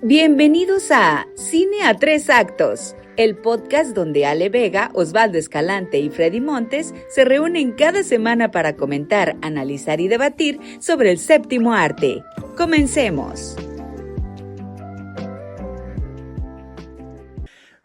Bienvenidos a Cine a Tres Actos, el podcast donde Ale Vega, Osvaldo Escalante y Freddy Montes se reúnen cada semana para comentar, analizar y debatir sobre el séptimo arte. ¡Comencemos!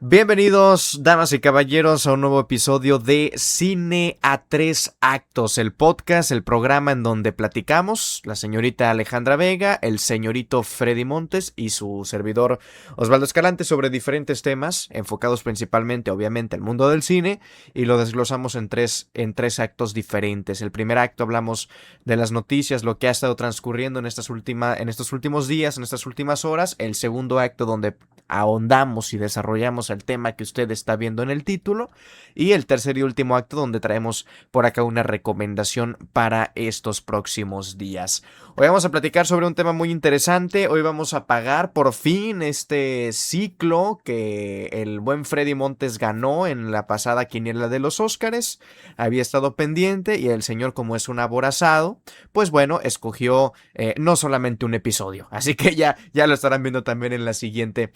Bienvenidos, damas y caballeros, a un nuevo episodio de Cine a Tres Actos, el podcast, el programa en donde platicamos, la señorita Alejandra Vega, el señorito Freddy Montes y su servidor Osvaldo Escalante sobre diferentes temas, enfocados principalmente, obviamente, al mundo del cine, y lo desglosamos en tres actos diferentes. El primer acto hablamos de las noticias, lo que ha estado transcurriendo en estos últimos días, en estas últimas horas. El segundo acto donde ahondamos y desarrollamos el tema que usted está viendo en el título, y el tercer y último acto donde traemos por acá una recomendación para estos próximos días. Hoy vamos a platicar sobre un tema muy interesante. Hoy vamos a pagar por fin este ciclo que el buen Freddy Montes ganó en la pasada quiniela de los Óscares. Había estado pendiente y el señor, como es un aborazado, pues bueno, escogió no solamente un episodio, así que ya lo estarán viendo también en la siguiente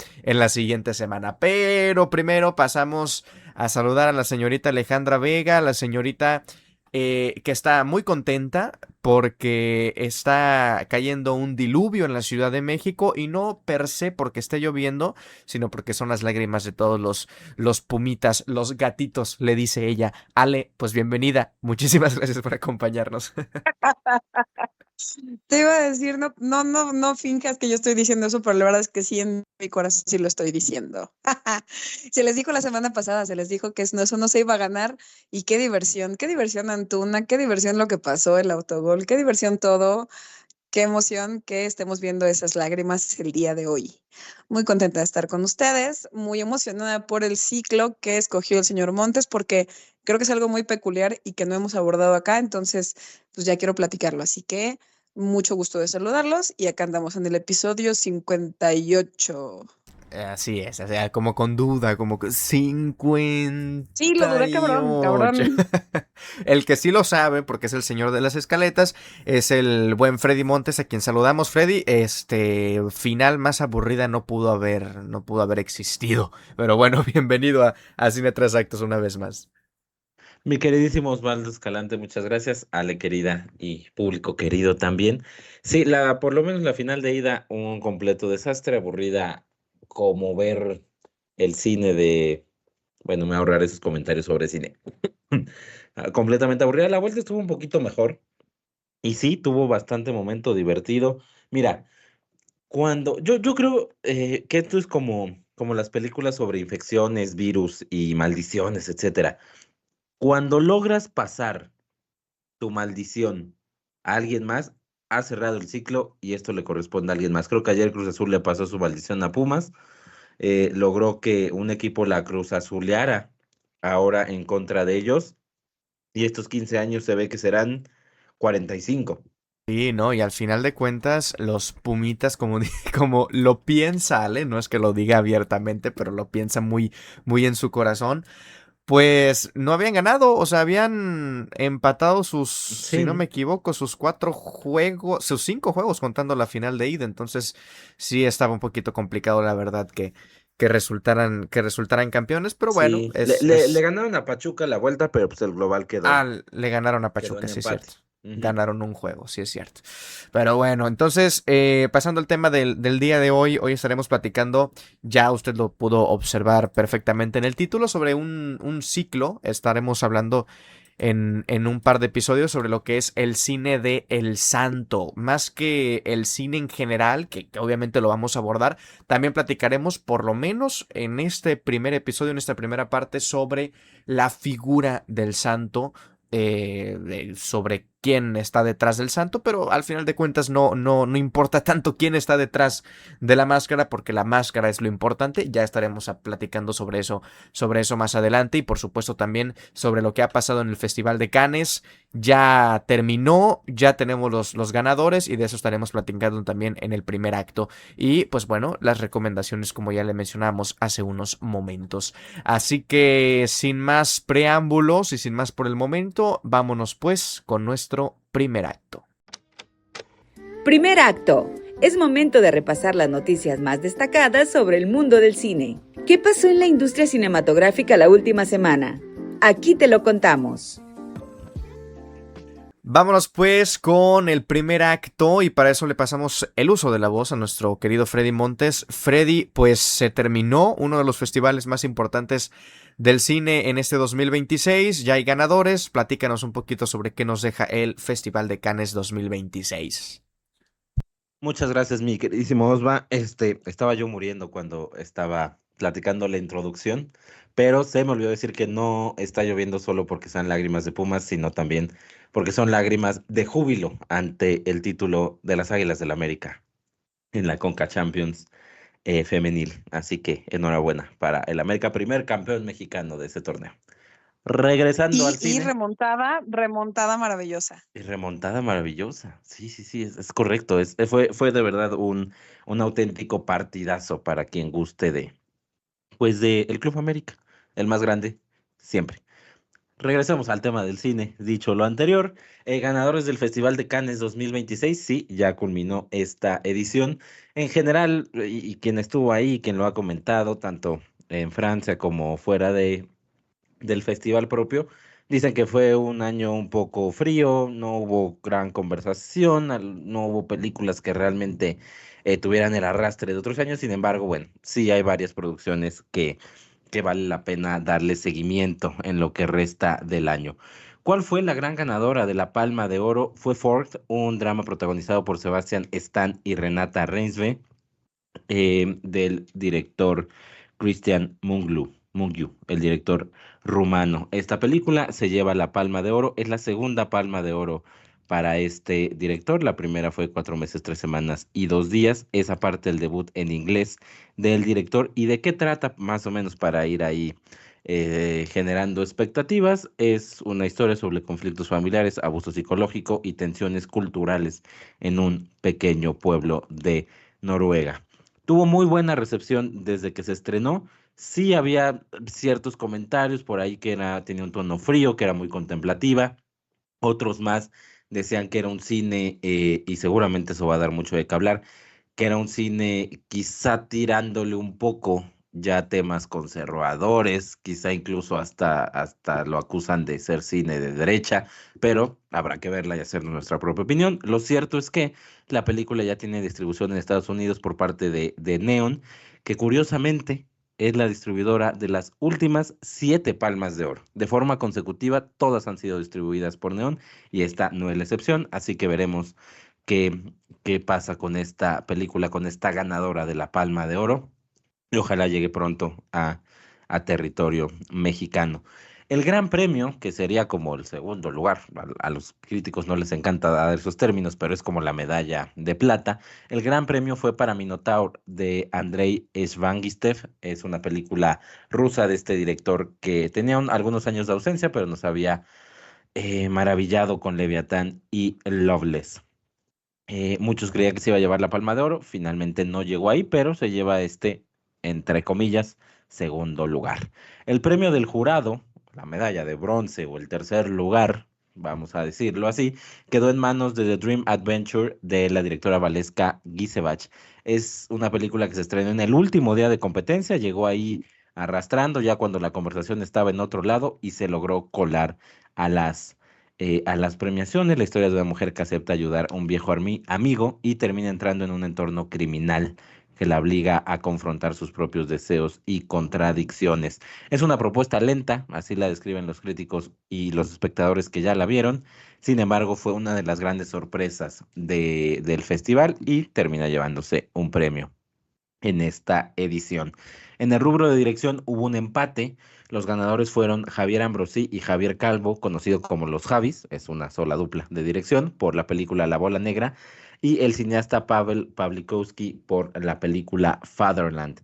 semana. Pero primero pasamos a saludar a la señorita Alejandra Vega, la señorita que está muy contenta porque está cayendo un diluvio en la Ciudad de México, y no per se porque esté lloviendo, sino porque son las lágrimas de todos los pumitas, los gatitos, le dice ella. Ale, pues bienvenida, muchísimas gracias por acompañarnos. Te iba a decir, no finjas que yo estoy diciendo eso, pero la verdad es que sí, en mi corazón sí lo estoy diciendo. Se les dijo la semana pasada, se les dijo que eso no se iba a ganar, y qué diversión Antuna, qué diversión lo que pasó, el autogol, qué diversión todo, qué emoción que estemos viendo esas lágrimas el día de hoy. Muy contenta de estar con ustedes, muy emocionada por el ciclo que escogió el señor Montes, porque creo que es algo muy peculiar y que no hemos abordado acá, entonces pues ya quiero platicarlo, así que mucho gusto de saludarlos, y acá andamos en el episodio 58. Así es, o sea, como con duda, como que 58. Sí, lo dudé, cabrón. El que sí lo sabe, porque es el señor de las escaletas, es el buen Freddy Montes, a quien saludamos. Freddy, final más aburrida no pudo haber existido. Pero bueno, bienvenido a Cine Tres Actos una vez más. Mi queridísimo Osvaldo Escalante, muchas gracias. Ale querida y público querido también. Sí, por lo menos la final de ida, un completo desastre, aburrida como ver el cine bueno, me ahorraré esos comentarios sobre cine. Completamente aburrida. La vuelta estuvo un poquito mejor y sí, tuvo bastante momento divertido. Mira, yo creo que esto es como las películas sobre infecciones, virus y maldiciones, etcétera. Cuando logras pasar tu maldición a alguien más, has cerrado el ciclo y esto le corresponde a alguien más. Creo que ayer Cruz Azul le pasó su maldición a Pumas, logró que un equipo la Cruz Azuleara ahora en contra de ellos, y estos 15 años se ve que serán 45. Sí, ¿no? Y al final de cuentas, los Pumitas, como lo piensa Ale, no es que lo diga abiertamente, pero lo piensa muy, muy en su corazón, pues no habían ganado, o sea, habían empatado si no Sí. me equivoco, sus 5 juegos contando la final de ida. Entonces sí estaba un poquito complicado, la verdad, que resultaran campeones, pero bueno, Sí, le ganaron a Pachuca la vuelta, pero pues el global le ganaron a quedó Pachuca, en sí es empate. cierto. Ujú. Ganaron un juego, sí es cierto. Pero bueno, entonces, pasando al tema del día de hoy estaremos platicando, ya usted lo pudo observar perfectamente en el título, sobre un ciclo. Estaremos hablando en un par de episodios sobre lo que es el cine de El Santo. Más que el cine en general, que obviamente lo vamos a abordar, también platicaremos, por lo menos en este primer episodio, en esta primera parte, sobre la figura del santo, sobre quién está detrás del santo, pero al final de cuentas no importa tanto quién está detrás de la máscara, porque la máscara es lo importante. Ya estaremos platicando sobre eso más adelante, y por supuesto también sobre lo que ha pasado en el Festival de Cannes. Ya terminó, ya tenemos los ganadores, y de eso estaremos platicando también en el primer acto. Y pues bueno, las recomendaciones, como ya le mencionamos hace unos momentos. Así que sin más preámbulos y sin más por el momento, vámonos pues con nuestro primer acto. Primer acto, Es momento de repasar las noticias más destacadas sobre el mundo del cine. ¿Qué pasó en la industria cinematográfica la última semana? Aquí te lo contamos. Vámonos pues con el primer acto y para eso le pasamos el uso de la voz a nuestro querido Freddy Montes. Freddy, pues se terminó uno de los festivales más importantes del cine en este 2026, ya hay ganadores, platícanos un poquito sobre qué nos deja el Festival de Cannes 2026. Muchas gracias, mi queridísimo Osva. Estaba yo muriendo cuando estaba platicando la introducción, pero se me olvidó decir que no está lloviendo solo porque sean lágrimas de Pumas, sino también porque son lágrimas de júbilo ante el título de las Águilas del América en la Conca Champions femenil. Así que enhorabuena para el América, primer campeón mexicano de ese torneo. Regresando al Y cine. remontada maravillosa. Y remontada maravillosa. Sí, sí, sí, es correcto. Fue de verdad un auténtico partidazo para quien guste de el Club América, el más grande siempre. Regresamos al tema del cine. Dicho lo anterior, ganadores del Festival de Cannes 2026, sí, ya culminó esta edición. En general, y quien estuvo ahí, quien lo ha comentado, tanto en Francia como fuera del festival propio, dicen que fue un año un poco frío, no hubo gran conversación, no hubo películas que realmente tuvieran el arrastre de otros años. Sin embargo, bueno, sí hay varias producciones que vale la pena darle seguimiento en lo que resta del año. ¿Cuál fue la gran ganadora de la Palma de Oro? Fue Ford, un drama protagonizado por Sebastian Stan y Renata Reinsve, del director Christian Mungiu, el director rumano. Esta película se lleva la Palma de Oro, es la segunda Palma de Oro para este director. La primera fue 4 meses, 3 semanas y 2 días. Es aparte el debut en inglés del director. ¿Y de qué trata más o menos para ir ahí generando expectativas? Es una historia sobre conflictos familiares, abuso psicológico y tensiones culturales en un pequeño pueblo de Noruega. Tuvo muy buena recepción desde que se estrenó. Sí había ciertos comentarios por ahí que tenía un tono frío, que era muy contemplativa. Otros más decían que era un cine, y seguramente eso va a dar mucho de qué hablar, que era un cine quizá tirándole un poco ya a temas conservadores, quizá incluso hasta lo acusan de ser cine de derecha, pero habrá que verla y hacer nuestra propia opinión. Lo cierto es que la película ya tiene distribución en Estados Unidos por parte de Neon, que curiosamente es la distribuidora de las últimas 7 Palmas de Oro. De forma consecutiva, todas han sido distribuidas por Neon y esta no es la excepción, así que veremos qué, qué pasa con esta película, con esta ganadora de la Palma de Oro, y ojalá llegue pronto a territorio mexicano. El Gran Premio, que sería como el segundo lugar, a los críticos no les encanta dar esos términos, pero es como la medalla de plata. El Gran Premio fue para Minotaur de Andrei Zvangistev. Es una película rusa de este director que tenía algunos años de ausencia, pero nos había maravillado con Leviatán y Loveless. Muchos creían que se iba a llevar la Palma de Oro, finalmente no llegó ahí, pero se lleva entre comillas, segundo lugar. El premio del jurado, la medalla de bronce o el tercer lugar, vamos a decirlo así, quedó en manos de The Dream Adventure de la directora Valeska Gisevach. Es una película que se estrenó en el último día de competencia, llegó ahí arrastrando ya cuando la conversación estaba en otro lado y se logró colar a las premiaciones. La historia de una mujer que acepta ayudar a un viejo amigo y termina entrando en un entorno criminal que la obliga a confrontar sus propios deseos y contradicciones. Es una propuesta lenta, así la describen los críticos y los espectadores que ya la vieron. Sin embargo, fue una de las grandes sorpresas del festival y termina llevándose un premio en esta edición. En el rubro de dirección hubo un empate. Los ganadores fueron Javier Ambrosí y Javier Calvo, conocido como los Javis, es una sola dupla de dirección, por la película La Bola Negra, y el cineasta Pavel Pawlikowski por la película Fatherland.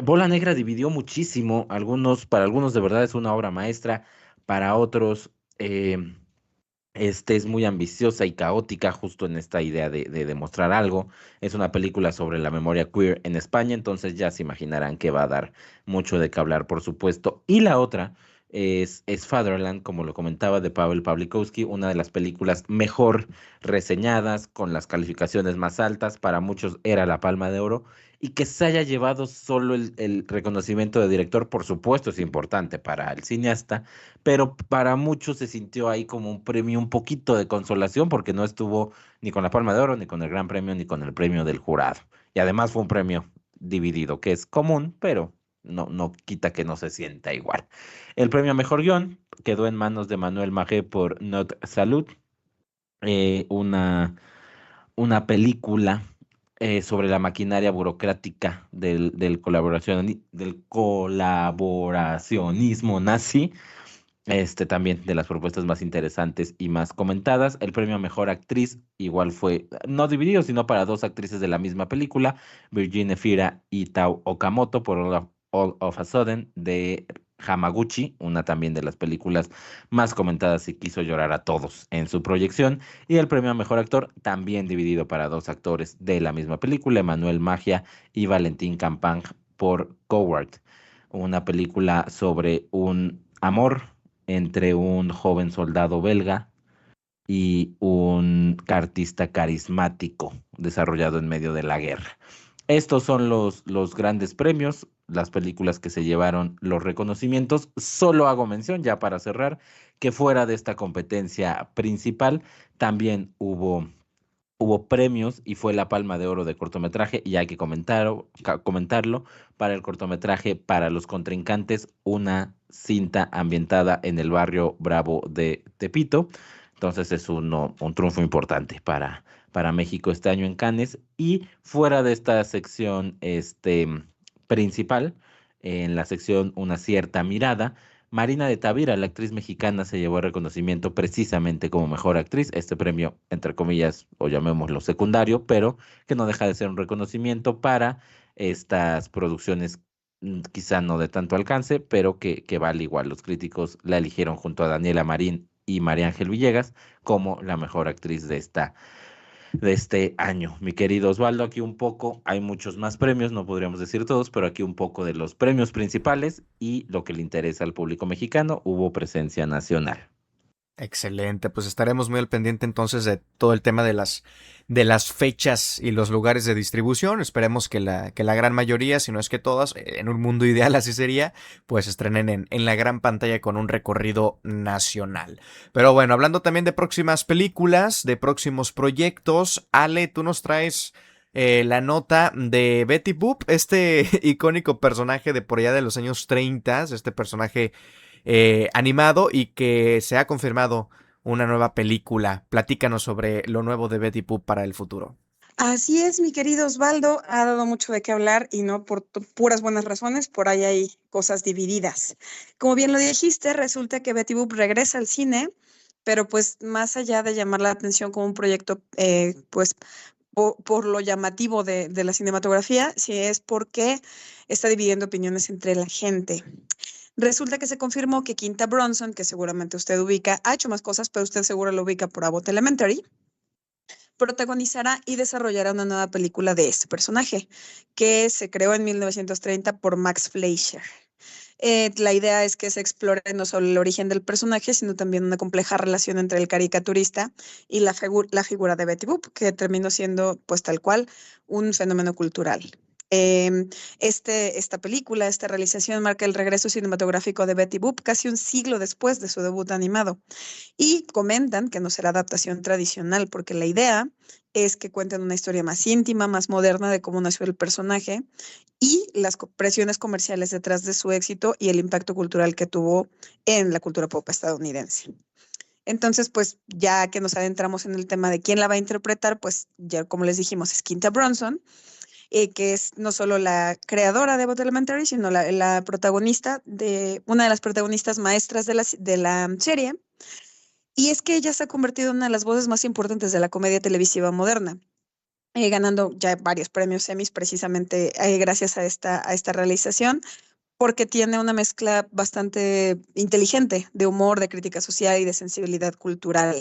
Bola Negra dividió muchísimo, para algunos de verdad es una obra maestra, para otros es muy ambiciosa y caótica justo en esta idea de demostrar algo. Es una película sobre la memoria queer en España, entonces ya se imaginarán que va a dar mucho de qué hablar, por supuesto. Y la otra es Fatherland, como lo comentaba, de Paweł Pawlikowski, una de las películas mejor reseñadas, con las calificaciones más altas, para muchos era la Palma de Oro, y que se haya llevado solo el reconocimiento de director, por supuesto es importante para el cineasta, pero para muchos se sintió ahí como un premio, un poquito de consolación, porque no estuvo ni con la Palma de Oro, ni con el Gran Premio, ni con el premio del jurado. Y además fue un premio dividido, que es común, pero no quita que no se sienta igual. El premio a mejor guión quedó en manos de Manuel Magé por Not Salud, eh, una, una película sobre la maquinaria burocrática del colaboracionismo nazi, también de las propuestas más interesantes y más comentadas. El premio a mejor actriz igual fue no dividido, sino para dos actrices de la misma película, Virginia Fira y Tao Okamoto por All of a Sudden de Hamaguchi, una también de las películas más comentadas y que hizo llorar a todos en su proyección. Y el premio a mejor actor también dividido para dos actores de la misma película, Emmanuel Magia y Valentín Campang por Coward, una película sobre un amor entre un joven soldado belga y un artista carismático desarrollado en medio de la guerra. Estos son los grandes premios, las películas que se llevaron los reconocimientos. Solo hago mención, ya para cerrar, que fuera de esta competencia principal también hubo premios y fue la Palma de Oro de cortometraje, y hay que comentarlo, para el cortometraje Para los contrincantes, una cinta ambientada en el barrio Bravo de Tepito. Entonces es un triunfo importante para México este año en Cannes. Y fuera de esta sección principal, en la sección Una cierta mirada, Marina de Tavira, la actriz mexicana, se llevó el reconocimiento precisamente como mejor actriz. Este premio, entre comillas, o llamémoslo secundario, pero que no deja de ser un reconocimiento para estas producciones, quizá no de tanto alcance, pero que vale igual. Los críticos la eligieron junto a Daniela Marín y María Ángel Villegas como la mejor actriz de este año. Mi querido Osvaldo, aquí un poco, hay muchos más premios, no podríamos decir todos, pero aquí un poco de los premios principales y lo que le interesa al público mexicano. Hubo presencia nacional. Excelente, pues estaremos muy al pendiente entonces de todo el tema de las fechas y los lugares de distribución. Esperemos que la gran mayoría, si no es que todas, en un mundo ideal así sería, pues estrenen en la gran pantalla con un recorrido nacional. Pero bueno, hablando también de próximas películas, de próximos proyectos, Ale, tú nos traes la nota de Betty Boop, este icónico personaje de por allá de los años 30, este personaje animado, y que se ha confirmado una nueva película. Platícanos sobre lo nuevo de Betty Boop para el futuro. Así es, mi querido Osvaldo, ha dado mucho de qué hablar y no por puras buenas razones, por ahí hay cosas divididas. Como bien lo dijiste, resulta que Betty Boop regresa al cine, pero pues más allá de llamar la atención como un proyecto, pues por lo llamativo de la cinematografía, sí es porque está dividiendo opiniones entre la gente. Resulta que se confirmó que Quinta Brunson, que seguramente usted ubica, ha hecho más cosas, pero usted seguro lo ubica por Abbott Elementary, protagonizará y desarrollará una nueva película de este personaje, que se creó en 1930 por Max Fleischer. La idea es que se explore no solo el origen del personaje, sino también una compleja relación entre el caricaturista y la figura de Betty Boop, que terminó siendo, pues tal cual, un fenómeno cultural. Esta película, esta realización marca el regreso cinematográfico de Betty Boop casi un siglo después de su debut animado. Y comentan que no será adaptación tradicional, porque la idea es que cuenten una historia más íntima, más moderna de cómo nació el personaje y las presiones comerciales detrás de su éxito y el impacto cultural que tuvo en la cultura pop estadounidense. Entonces, pues ya que nos adentramos en el tema de quién la va a interpretar, pues ya como les dijimos, es Quinta Brunson, que es no solo la creadora de Abbott Elementary, sino la protagonista una de las protagonistas maestras de la serie. Y es que ella se ha convertido en una de las voces más importantes de la comedia televisiva moderna, ganando ya varios premios Emmys precisamente gracias a esta realización, porque tiene una mezcla bastante inteligente de humor, de crítica social y de sensibilidad cultural.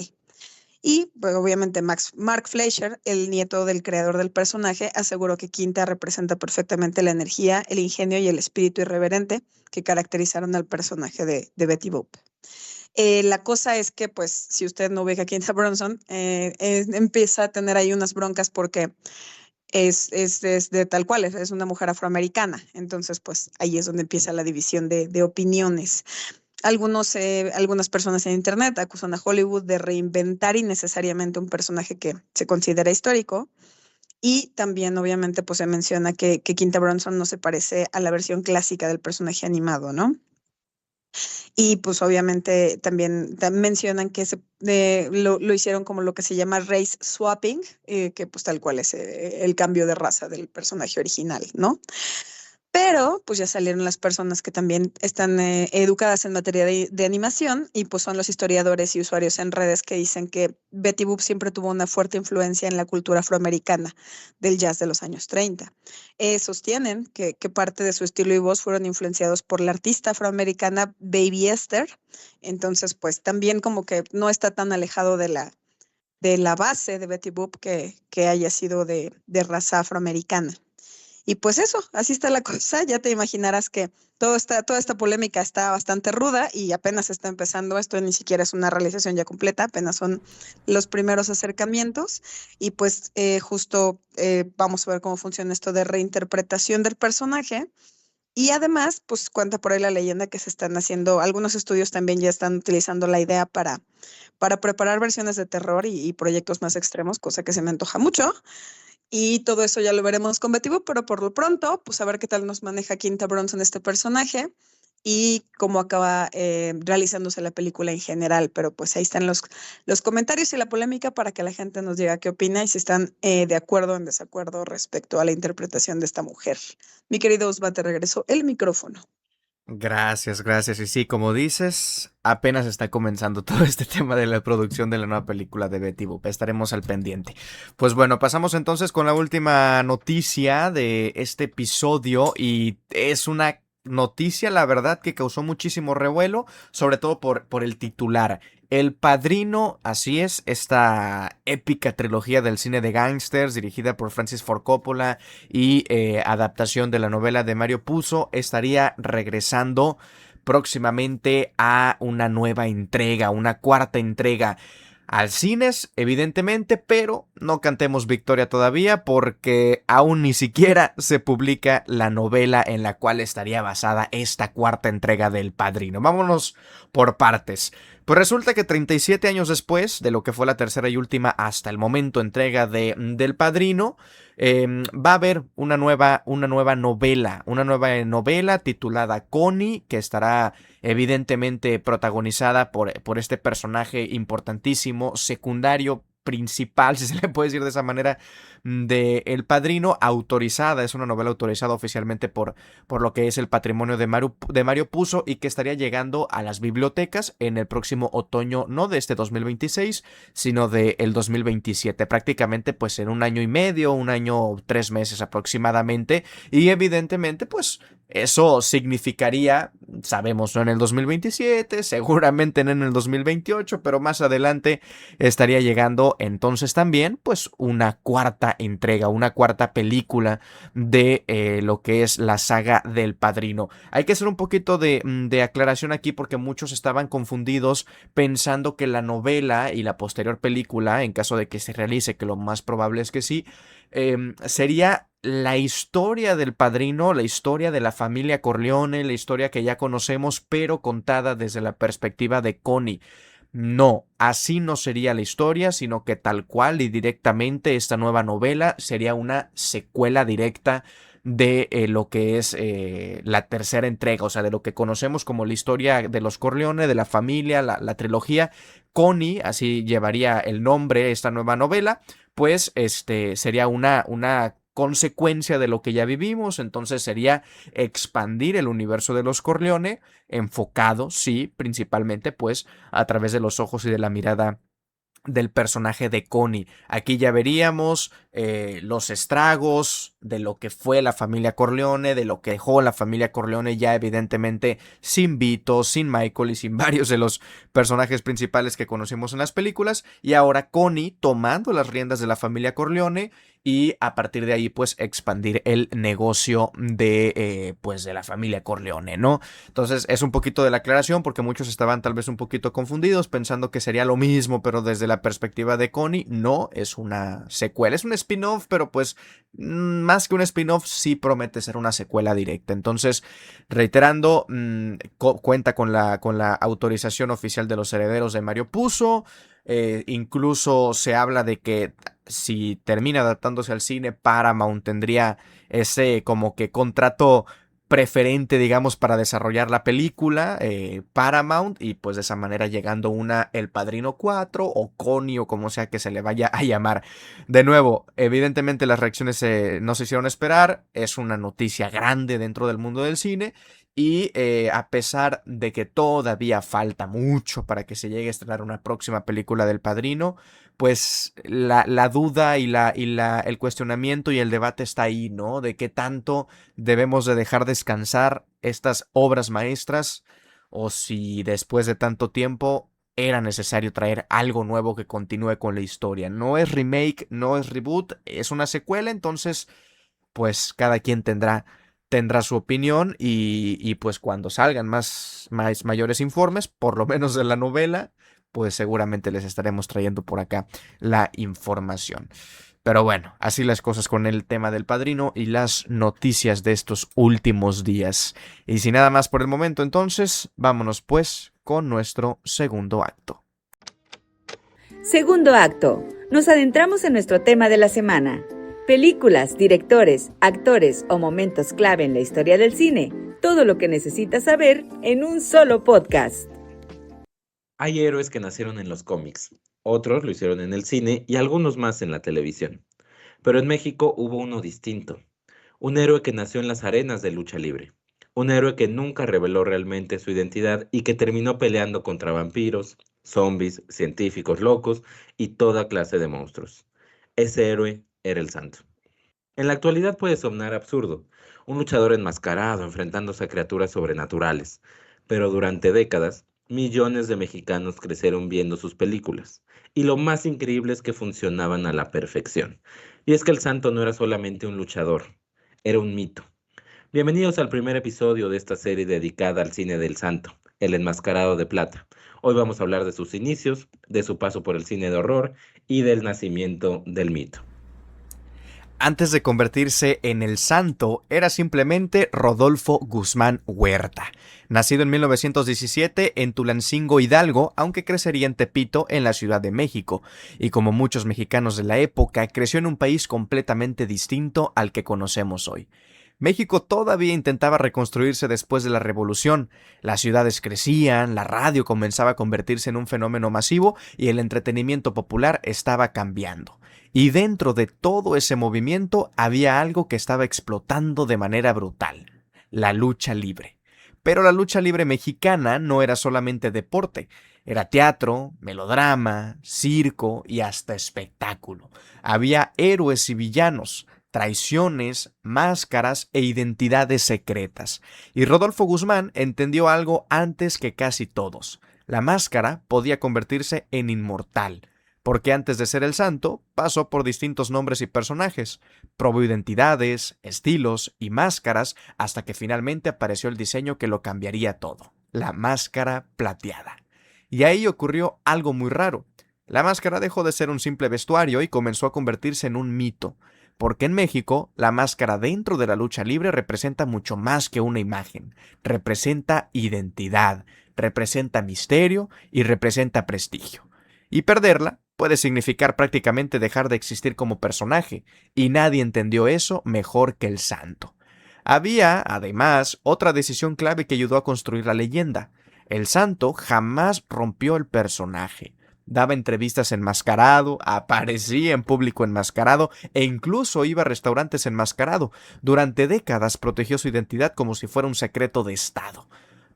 Y pues, obviamente Mark Fleischer, el nieto del creador del personaje, aseguró que Quinta representa perfectamente la energía, el ingenio y el espíritu irreverente que caracterizaron al personaje de Betty Boop. La cosa es que, pues, si usted no ubica a Quinta Brunson, empieza a tener ahí unas broncas porque es de tal cual, es una mujer afroamericana. Entonces, pues, ahí es donde empieza la división de opiniones. Algunas personas en Internet acusan a Hollywood de reinventar innecesariamente un personaje que se considera histórico. Y también, obviamente, pues se menciona que Quinta Brunson no se parece a la versión clásica del personaje animado, ¿no? Y pues obviamente también mencionan que lo hicieron como lo que se llama race swapping, que pues tal cual es el cambio de raza del personaje original, ¿no? Pero pues ya salieron las personas que también están educadas en materia de animación y pues son los historiadores y usuarios en redes que dicen que Betty Boop siempre tuvo una fuerte influencia en la cultura afroamericana del jazz de los años 30. Sostienen que parte de su estilo y voz fueron influenciados por la artista afroamericana Baby Esther. Entonces pues también como que no está tan alejado de la base de Betty Boop que haya sido de raza afroamericana. Y pues eso, así está la cosa. Ya te imaginarás que toda esta polémica está bastante ruda y apenas está empezando. Esto ni siquiera es una realización ya completa, apenas son los primeros acercamientos. Y pues justo vamos a ver cómo funciona esto de reinterpretación del personaje. Y además, pues cuenta por ahí la leyenda que se están haciendo, algunos estudios también ya están utilizando la idea para preparar versiones de terror y proyectos más extremos, cosa que se me antoja mucho. Y todo eso ya lo veremos con Betty Boop, pero por lo pronto, pues a ver qué tal nos maneja Quinta Brunson este personaje y cómo acaba realizándose la película en general. Pero pues ahí están los comentarios y la polémica para que la gente nos diga qué opina y si están de acuerdo o en desacuerdo respecto a la interpretación de esta mujer. Mi querido Osva, te regreso el micrófono. Gracias, gracias. Y sí, como dices, apenas está comenzando todo este tema de la producción de la nueva película de Betty Boop. Estaremos al pendiente. Pues bueno, pasamos entonces con la última noticia de este episodio y es una noticia, la verdad, que causó muchísimo revuelo, sobre todo por el titular. El Padrino, así es, esta épica trilogía del cine de gángsters dirigida por Francis Ford Coppola y adaptación de la novela de Mario Puzo, estaría regresando próximamente a una nueva entrega, una cuarta entrega. Al cines, evidentemente, pero no cantemos victoria todavía porque aún ni siquiera se publica la novela en la cual estaría basada esta cuarta entrega del Padrino. Vámonos por partes. Pues resulta que 37 años después de lo que fue la tercera y última hasta el momento entrega del Padrino, va a haber una nueva novela titulada Connie, que estará evidentemente protagonizada por este personaje importantísimo, secundario, principal, si se le puede decir de esa manera, de El Padrino, autorizada, es una novela autorizada oficialmente por lo que es el patrimonio de Mario Puzo y que estaría llegando a las bibliotecas en el próximo otoño, no de este 2026, sino del 2027, prácticamente pues en un año y medio, un año, 3 meses aproximadamente, y evidentemente pues eso significaría, sabemos, no en el 2027, seguramente no en el 2028, pero más adelante estaría llegando entonces también pues una cuarta entrega, una cuarta película de lo que es la saga del Padrino. Hay que hacer un poquito de aclaración aquí porque muchos estaban confundidos pensando que la novela y la posterior película, en caso de que se realice, que lo más probable es que sí, sería la historia del Padrino, la historia de la familia Corleone, la historia que ya conocemos, pero contada desde la perspectiva de Connie. No, así no sería la historia, sino que tal cual y directamente esta nueva novela sería una secuela directa de lo que es la tercera entrega, o sea, de lo que conocemos como la historia de los Corleone, de la familia, la trilogía. Connie, así llevaría el nombre esta nueva novela, pues sería una consecuencia de lo que ya vivimos, entonces sería expandir el universo de los Corleone, enfocado, sí, principalmente pues a través de los ojos y de la mirada del personaje de Connie. Aquí ya veríamos los estragos de lo que fue la familia Corleone, de lo que dejó la familia Corleone ya evidentemente sin Vito, sin Michael y sin varios de los personajes principales que conocimos en las películas, y ahora Connie tomando las riendas de la familia Corleone y a partir de ahí pues expandir el negocio de pues de la familia Corleone, ¿no? Entonces es un poquito de la aclaración porque muchos estaban tal vez un poquito confundidos pensando que sería lo mismo pero desde la perspectiva de Connie. No, es una secuela, es un spin-off, pero pues más que un spin-off sí promete ser una secuela directa. Entonces, reiterando, cuenta con la autorización oficial de los herederos de Mario Puzo. Incluso se habla de que si termina adaptándose al cine, Paramount tendría ese como que contrato preferente, digamos, para desarrollar la película, Paramount, y pues de esa manera llegando una El Padrino 4 o Connie o como sea que se le vaya a llamar. De nuevo, evidentemente las reacciones no se hicieron esperar, es una noticia grande dentro del mundo del cine. Y a pesar de que todavía falta mucho para que se llegue a estrenar una próxima película del Padrino, pues la duda y el cuestionamiento y el debate está ahí, ¿no? De qué tanto debemos de dejar descansar estas obras maestras o si después de tanto tiempo era necesario traer algo nuevo que continúe con la historia. No es remake, no es reboot, es una secuela, entonces pues cada quien tendrá su opinión y pues cuando salgan mayores informes, por lo menos de la novela, pues seguramente les estaremos trayendo por acá la información. Pero bueno, así las cosas con el tema del Padrino y las noticias de estos últimos días. Y sin nada más por el momento, entonces, vámonos pues con nuestro segundo acto. Segundo acto. Nos adentramos en nuestro tema de la semana. Películas, directores, actores o momentos clave en la historia del cine. Todo lo que necesitas saber en un solo podcast. Hay héroes que nacieron en los cómics, otros lo hicieron en el cine y algunos más en la televisión. Pero en México hubo uno distinto. Un héroe que nació en las arenas de lucha libre. Un héroe que nunca reveló realmente su identidad y que terminó peleando contra vampiros, zombies, científicos locos y toda clase de monstruos. Ese héroe era el Santo. En la actualidad puede sonar absurdo, un luchador enmascarado enfrentándose a criaturas sobrenaturales, pero durante décadas, millones de mexicanos crecieron viendo sus películas, y lo más increíble es que funcionaban a la perfección. Y es que el Santo no era solamente un luchador, era un mito. Bienvenidos al primer episodio de esta serie dedicada al cine del Santo, El Enmascarado de Plata. Hoy vamos a hablar de sus inicios, de su paso por el cine de horror y del nacimiento del mito. Antes de convertirse en el Santo, era simplemente Rodolfo Guzmán Huerta. Nacido en 1917 en Tulancingo, Hidalgo, aunque crecería en Tepito, en la Ciudad de México, y como muchos mexicanos de la época, creció en un país completamente distinto al que conocemos hoy. México todavía intentaba reconstruirse después de la Revolución. Las ciudades crecían, la radio comenzaba a convertirse en un fenómeno masivo y el entretenimiento popular estaba cambiando. Y dentro de todo ese movimiento había algo que estaba explotando de manera brutal: la lucha libre. Pero la lucha libre mexicana no era solamente deporte, era teatro, melodrama, circo y hasta espectáculo. Había héroes y villanos, traiciones, máscaras e identidades secretas. Y Rodolfo Guzmán entendió algo antes que casi todos: la máscara podía convertirse en inmortal, porque antes de ser el Santo, pasó por distintos nombres y personajes, probó identidades, estilos y máscaras, hasta que finalmente apareció el diseño que lo cambiaría todo: la máscara plateada. Y ahí ocurrió algo muy raro. La máscara dejó de ser un simple vestuario y comenzó a convertirse en un mito, porque en México la máscara dentro de la lucha libre representa mucho más que una imagen, representa identidad, representa misterio y representa prestigio. Y perderla puede significar prácticamente dejar de existir como personaje, y nadie entendió eso mejor que el Santo. Había, además, otra decisión clave que ayudó a construir la leyenda. El Santo jamás rompió el personaje. Daba entrevistas enmascarado, aparecía en público enmascarado e incluso iba a restaurantes enmascarado. Durante décadas protegió su identidad como si fuera un secreto de Estado.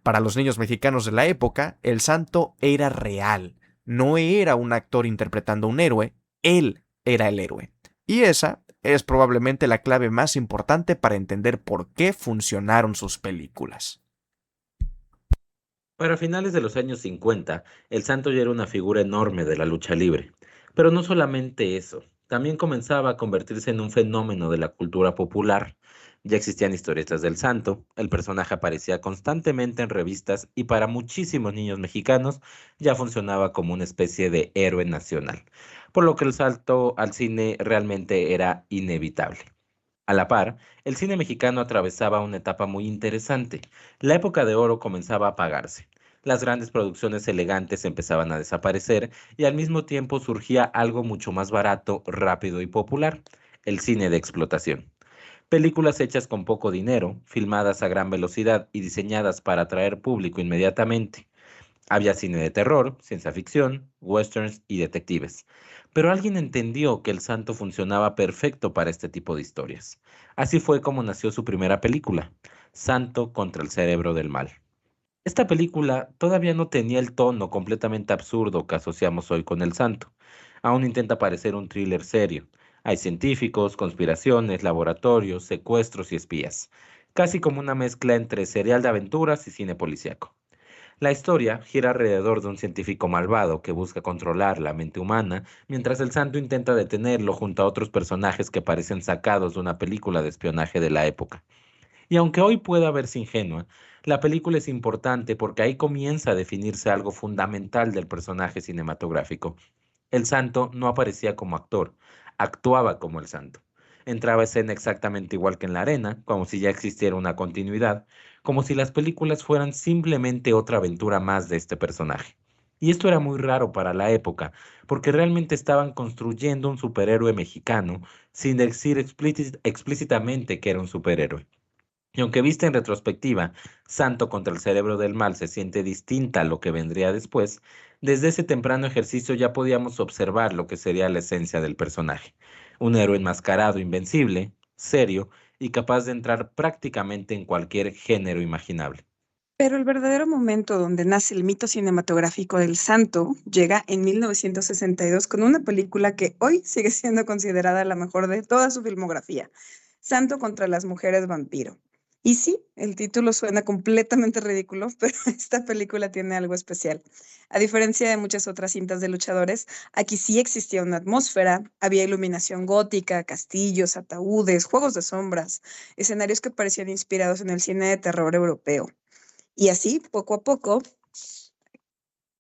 Para los niños mexicanos de la época, el Santo era real. no era un actor interpretando a un héroe, él era el héroe. Y esa es probablemente la clave más importante para entender por qué funcionaron sus películas. Para finales de los años 50, el Santo ya era una figura enorme de la lucha libre. Pero no solamente eso, también comenzaba a convertirse en un fenómeno de la cultura popular. Ya existían historietas del Santo, el personaje aparecía constantemente en revistas y para muchísimos niños mexicanos ya funcionaba como una especie de héroe nacional, por lo que el salto al cine realmente era inevitable. A la par, el cine mexicano atravesaba una etapa muy interesante. La época de oro comenzaba a apagarse. Las grandes producciones elegantes empezaban a desaparecer y al mismo tiempo surgía algo mucho más barato, rápido y popular, el cine de explotación. Películas hechas con poco dinero, filmadas a gran velocidad y diseñadas para atraer público inmediatamente. Había cine de terror, ciencia ficción, westerns y detectives. Pero alguien entendió que el Santo funcionaba perfecto para este tipo de historias. Así fue como nació su primera película, Santo contra el cerebro del mal. Esta película todavía no tenía el tono completamente absurdo que asociamos hoy con el Santo. Aún intenta parecer un thriller serio. Hay científicos, conspiraciones, laboratorios, secuestros y espías. Casi como una mezcla entre serial de aventuras y cine policíaco. La historia gira alrededor de un científico malvado que busca controlar la mente humana, mientras el Santo intenta detenerlo junto a otros personajes que parecen sacados de una película de espionaje de la época. Y aunque hoy pueda verse ingenua, la película es importante porque ahí comienza a definirse algo fundamental del personaje cinematográfico. El Santo no aparecía como actor, actuaba como el Santo. Entraba a escena exactamente igual que en la arena, como si ya existiera una continuidad, como si las películas fueran simplemente otra aventura más de este personaje. Y esto era muy raro para la época, porque realmente estaban construyendo un superhéroe mexicano sin decir explícitamente que era un superhéroe. Y aunque vista en retrospectiva, Santo contra el cerebro del mal se siente distinta a lo que vendría después, desde ese temprano ejercicio ya podíamos observar lo que sería la esencia del personaje. Un héroe enmascarado, invencible, serio y capaz de entrar prácticamente en cualquier género imaginable. Pero el verdadero momento donde nace el mito cinematográfico del Santo llega en 1962 con una película que hoy sigue siendo considerada la mejor de toda su filmografía, Santo contra las mujeres vampiro. Y sí, el título suena completamente ridículo, pero esta película tiene algo especial. A diferencia de muchas otras cintas de luchadores, aquí sí existía una atmósfera, había iluminación gótica, castillos, ataúdes, juegos de sombras, escenarios que parecían inspirados en el cine de terror europeo. Y así, poco a poco,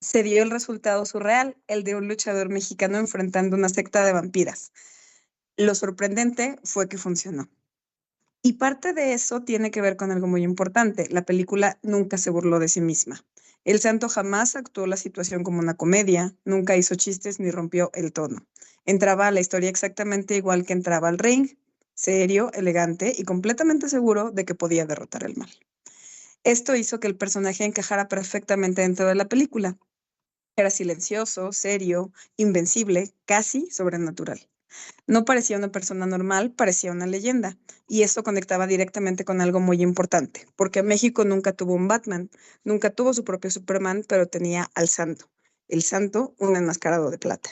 se dio el resultado surreal, el de un luchador mexicano enfrentando una secta de vampiras. Lo sorprendente fue que funcionó. Y parte de eso tiene que ver con algo muy importante. La película nunca se burló de sí misma. El Santo jamás actuó la situación como una comedia, nunca hizo chistes ni rompió el tono. Entraba a la historia exactamente igual que entraba al ring, serio, elegante y completamente seguro de que podía derrotar el mal. Esto hizo que el personaje encajara perfectamente dentro de la película. Era silencioso, serio, invencible, casi sobrenatural. No parecía una persona normal, parecía una leyenda. Y esto conectaba directamente con algo muy importante, porque México nunca tuvo un Batman, nunca tuvo su propio Superman, pero tenía al Santo. El Santo, un enmascarado de plata.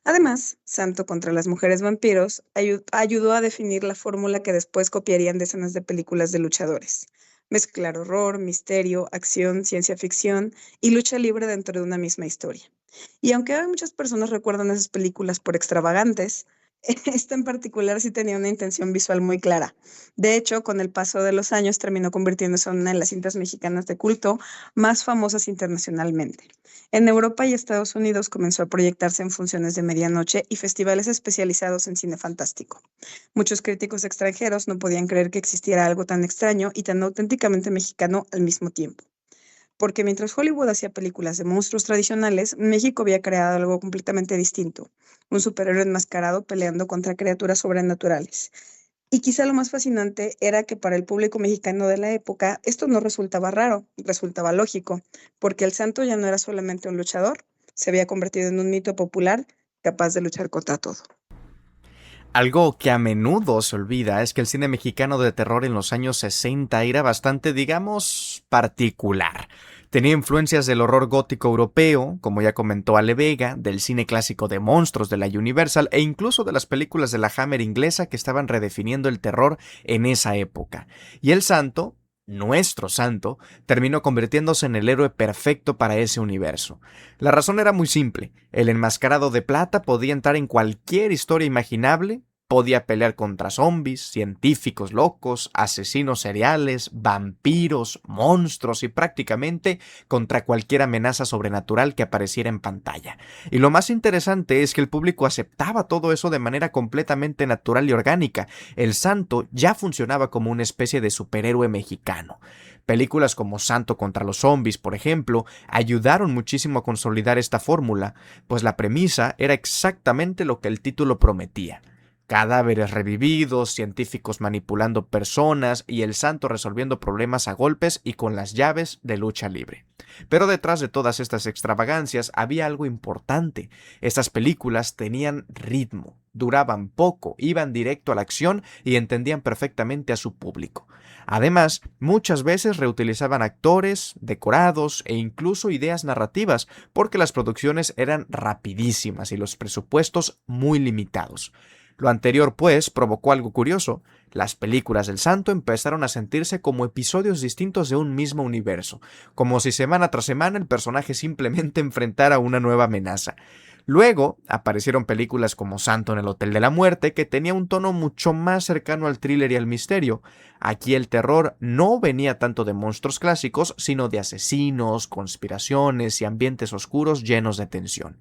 Además, Santo contra las mujeres vampiros ayudó a definir la fórmula que después copiarían decenas de películas de luchadores. Mezclar horror, misterio, acción, ciencia ficción y lucha libre dentro de una misma historia. Y aunque hoy muchas personas recuerdan esas películas por extravagantes, esta en particular sí tenía una intención visual muy clara. De hecho, con el paso de los años terminó convirtiéndose en una de las cintas mexicanas de culto más famosas internacionalmente. En Europa y Estados Unidos comenzó a proyectarse en funciones de medianoche y festivales especializados en cine fantástico. Muchos críticos extranjeros no podían creer que existiera algo tan extraño y tan auténticamente mexicano al mismo tiempo. Porque mientras Hollywood hacía películas de monstruos tradicionales, México había creado algo completamente distinto, un superhéroe enmascarado peleando contra criaturas sobrenaturales. Y quizá lo más fascinante era que para el público mexicano de la época esto no resultaba raro, resultaba lógico, porque el Santo ya no era solamente un luchador, se había convertido en un mito popular capaz de luchar contra todo. Algo que a menudo se olvida es que el cine mexicano de terror en los años 60 era bastante, digamos, particular. Tenía influencias del horror gótico europeo, como ya comentó Ale Vega, del cine clásico de monstruos de la Universal e incluso de las películas de la Hammer inglesa que estaban redefiniendo el terror en esa época. Y el santo, nuestro santo, terminó convirtiéndose en el héroe perfecto para ese universo. La razón era muy simple: el enmascarado de plata podía entrar en cualquier historia imaginable. Podía pelear contra zombies, científicos locos, asesinos seriales, vampiros, monstruos y prácticamente contra cualquier amenaza sobrenatural que apareciera en pantalla. Y lo más interesante es que el público aceptaba todo eso de manera completamente natural y orgánica. El santo ya funcionaba como una especie de superhéroe mexicano. Películas como Santo contra los zombies, por ejemplo, ayudaron muchísimo a consolidar esta fórmula, pues la premisa era exactamente lo que el título prometía: cadáveres revividos, científicos manipulando personas y el santo resolviendo problemas a golpes y con las llaves de lucha libre. Pero detrás de todas estas extravagancias había algo importante. Estas películas tenían ritmo, duraban poco, iban directo a la acción y entendían perfectamente a su público. Además, muchas veces reutilizaban actores, decorados e incluso ideas narrativas, porque las producciones eran rapidísimas y los presupuestos muy limitados. Lo anterior, pues, provocó algo curioso. Las películas del santo empezaron a sentirse como episodios distintos de un mismo universo, como si semana tras semana el personaje simplemente enfrentara una nueva amenaza. Luego aparecieron películas como Santo en el Hotel de la Muerte, que tenía un tono mucho más cercano al thriller y al misterio. Aquí el terror no venía tanto de monstruos clásicos, sino de asesinos, conspiraciones y ambientes oscuros llenos de tensión.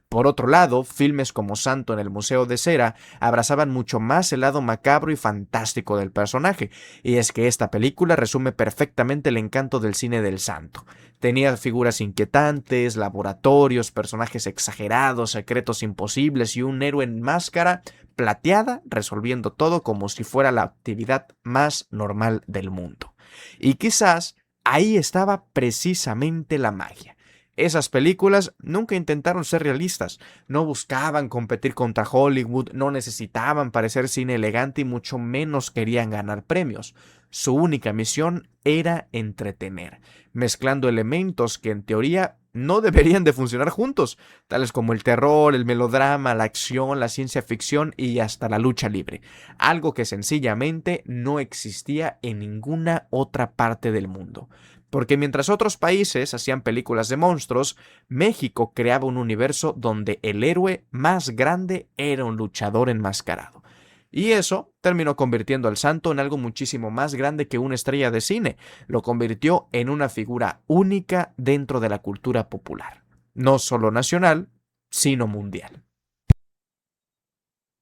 Por otro lado, filmes como Santo en el Museo de Cera abrazaban mucho más el lado macabro y fantástico del personaje, y es que esta película resume perfectamente el encanto del cine del santo. Tenía figuras inquietantes, laboratorios, personajes exagerados, secretos imposibles y un héroe en máscara plateada resolviendo todo como si fuera la actividad más normal del mundo. Y quizás ahí estaba precisamente la magia. Esas películas nunca intentaron ser realistas, no buscaban competir contra Hollywood, no necesitaban parecer cine elegante y mucho menos querían ganar premios. Su única misión era entretener, mezclando elementos que en teoría no deberían de funcionar juntos, tales como el terror, el melodrama, la acción, la ciencia ficción y hasta la lucha libre, algo que sencillamente no existía en ninguna otra parte del mundo. Porque mientras otros países hacían películas de monstruos, México creaba un universo donde el héroe más grande era un luchador enmascarado. Y eso terminó convirtiendo al santo en algo muchísimo más grande que una estrella de cine. Lo convirtió en una figura única dentro de la cultura popular. No solo nacional, sino mundial.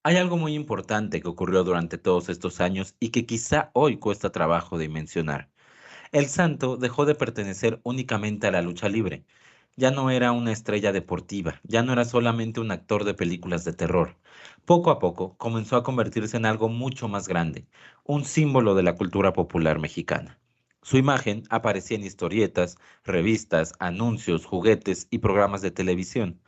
Hay algo muy importante que ocurrió durante todos estos años y que quizá hoy cuesta trabajo de mencionar. El santo dejó de pertenecer únicamente a la lucha libre. Ya no era una estrella deportiva, ya no era solamente un actor de películas de terror. Poco a poco comenzó a convertirse en algo mucho más grande, un símbolo de la cultura popular mexicana. Su imagen aparecía en historietas, revistas, anuncios, juguetes y programas de televisión.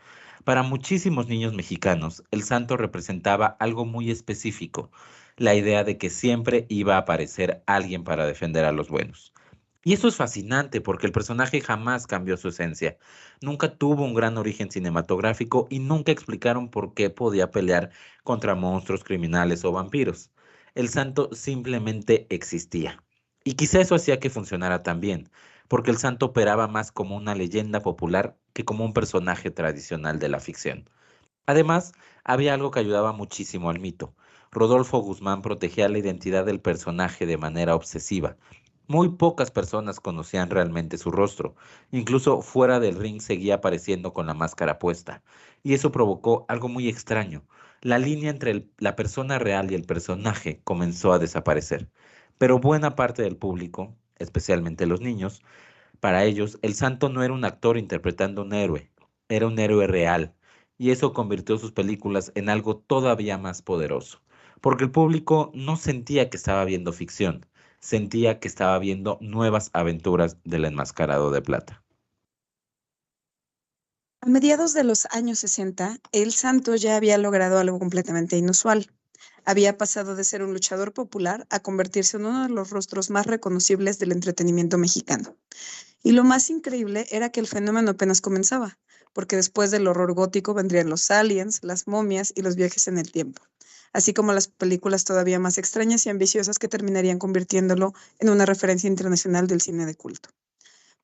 Para muchísimos niños mexicanos, el santo representaba algo muy específico, la idea de que siempre iba a aparecer alguien para defender a los buenos. Y eso es fascinante porque el personaje jamás cambió su esencia. Nunca tuvo un gran origen cinematográfico y nunca explicaron por qué podía pelear contra monstruos, criminales o vampiros. El santo simplemente existía. Y quizá eso hacía que funcionara tan bien, porque el santo operaba más como una leyenda popular que como un personaje tradicional de la ficción. Además, había algo que ayudaba muchísimo al mito. Rodolfo Guzmán protegía la identidad del personaje de manera obsesiva. Muy pocas personas conocían realmente su rostro. Incluso fuera del ring seguía apareciendo con la máscara puesta. Y eso provocó algo muy extraño. La línea entre la persona real y el personaje comenzó a desaparecer. Pero buena parte del público, especialmente los niños, para ellos el santo no era un actor interpretando un héroe, era un héroe real. Y eso convirtió sus películas en algo todavía más poderoso. Porque el público no sentía que estaba viendo ficción, sentía que estaba viendo nuevas aventuras del enmascarado de plata. A mediados de los años 60, el santo ya había logrado algo completamente inusual. Había pasado de ser un luchador popular a convertirse en uno de los rostros más reconocibles del entretenimiento mexicano. Y lo más increíble era que el fenómeno apenas comenzaba, porque después del horror gótico vendrían los aliens, las momias y los viajes en el tiempo, así como las películas todavía más extrañas y ambiciosas que terminarían convirtiéndolo en una referencia internacional del cine de culto.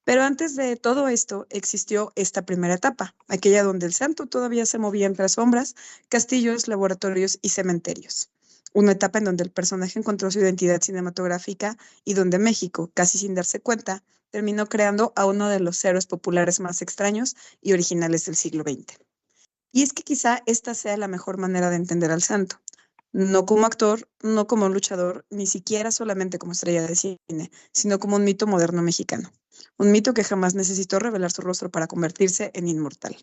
Pero antes de todo esto existió esta primera etapa, aquella donde el santo todavía se movía entre sombras, castillos, laboratorios y cementerios. Una etapa en donde el personaje encontró su identidad cinematográfica y donde México, casi sin darse cuenta, terminó creando a uno de los héroes populares más extraños y originales del siglo XX. Y es que quizá esta sea la mejor manera de entender al santo. No como actor, no como luchador, ni siquiera solamente como estrella de cine, sino como un mito moderno mexicano. Un mito que jamás necesitó revelar su rostro para convertirse en inmortal.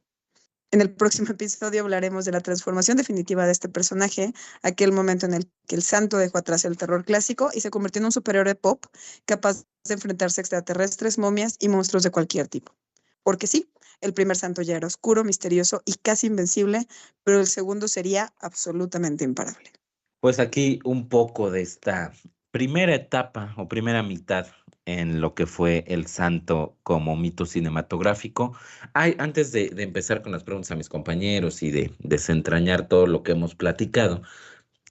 En el próximo episodio hablaremos de la transformación definitiva de este personaje, aquel momento en el que el santo dejó atrás el terror clásico y se convirtió en un superhéroe pop capaz de enfrentarse a extraterrestres, momias y monstruos de cualquier tipo. Porque sí, el primer santo ya era oscuro, misterioso y casi invencible, pero el segundo sería absolutamente imparable. Pues aquí un poco de esta primera etapa o primera mitad en lo que fue el santo como mito cinematográfico. Antes de empezar con las preguntas a mis compañeros y de desentrañar todo lo que hemos platicado,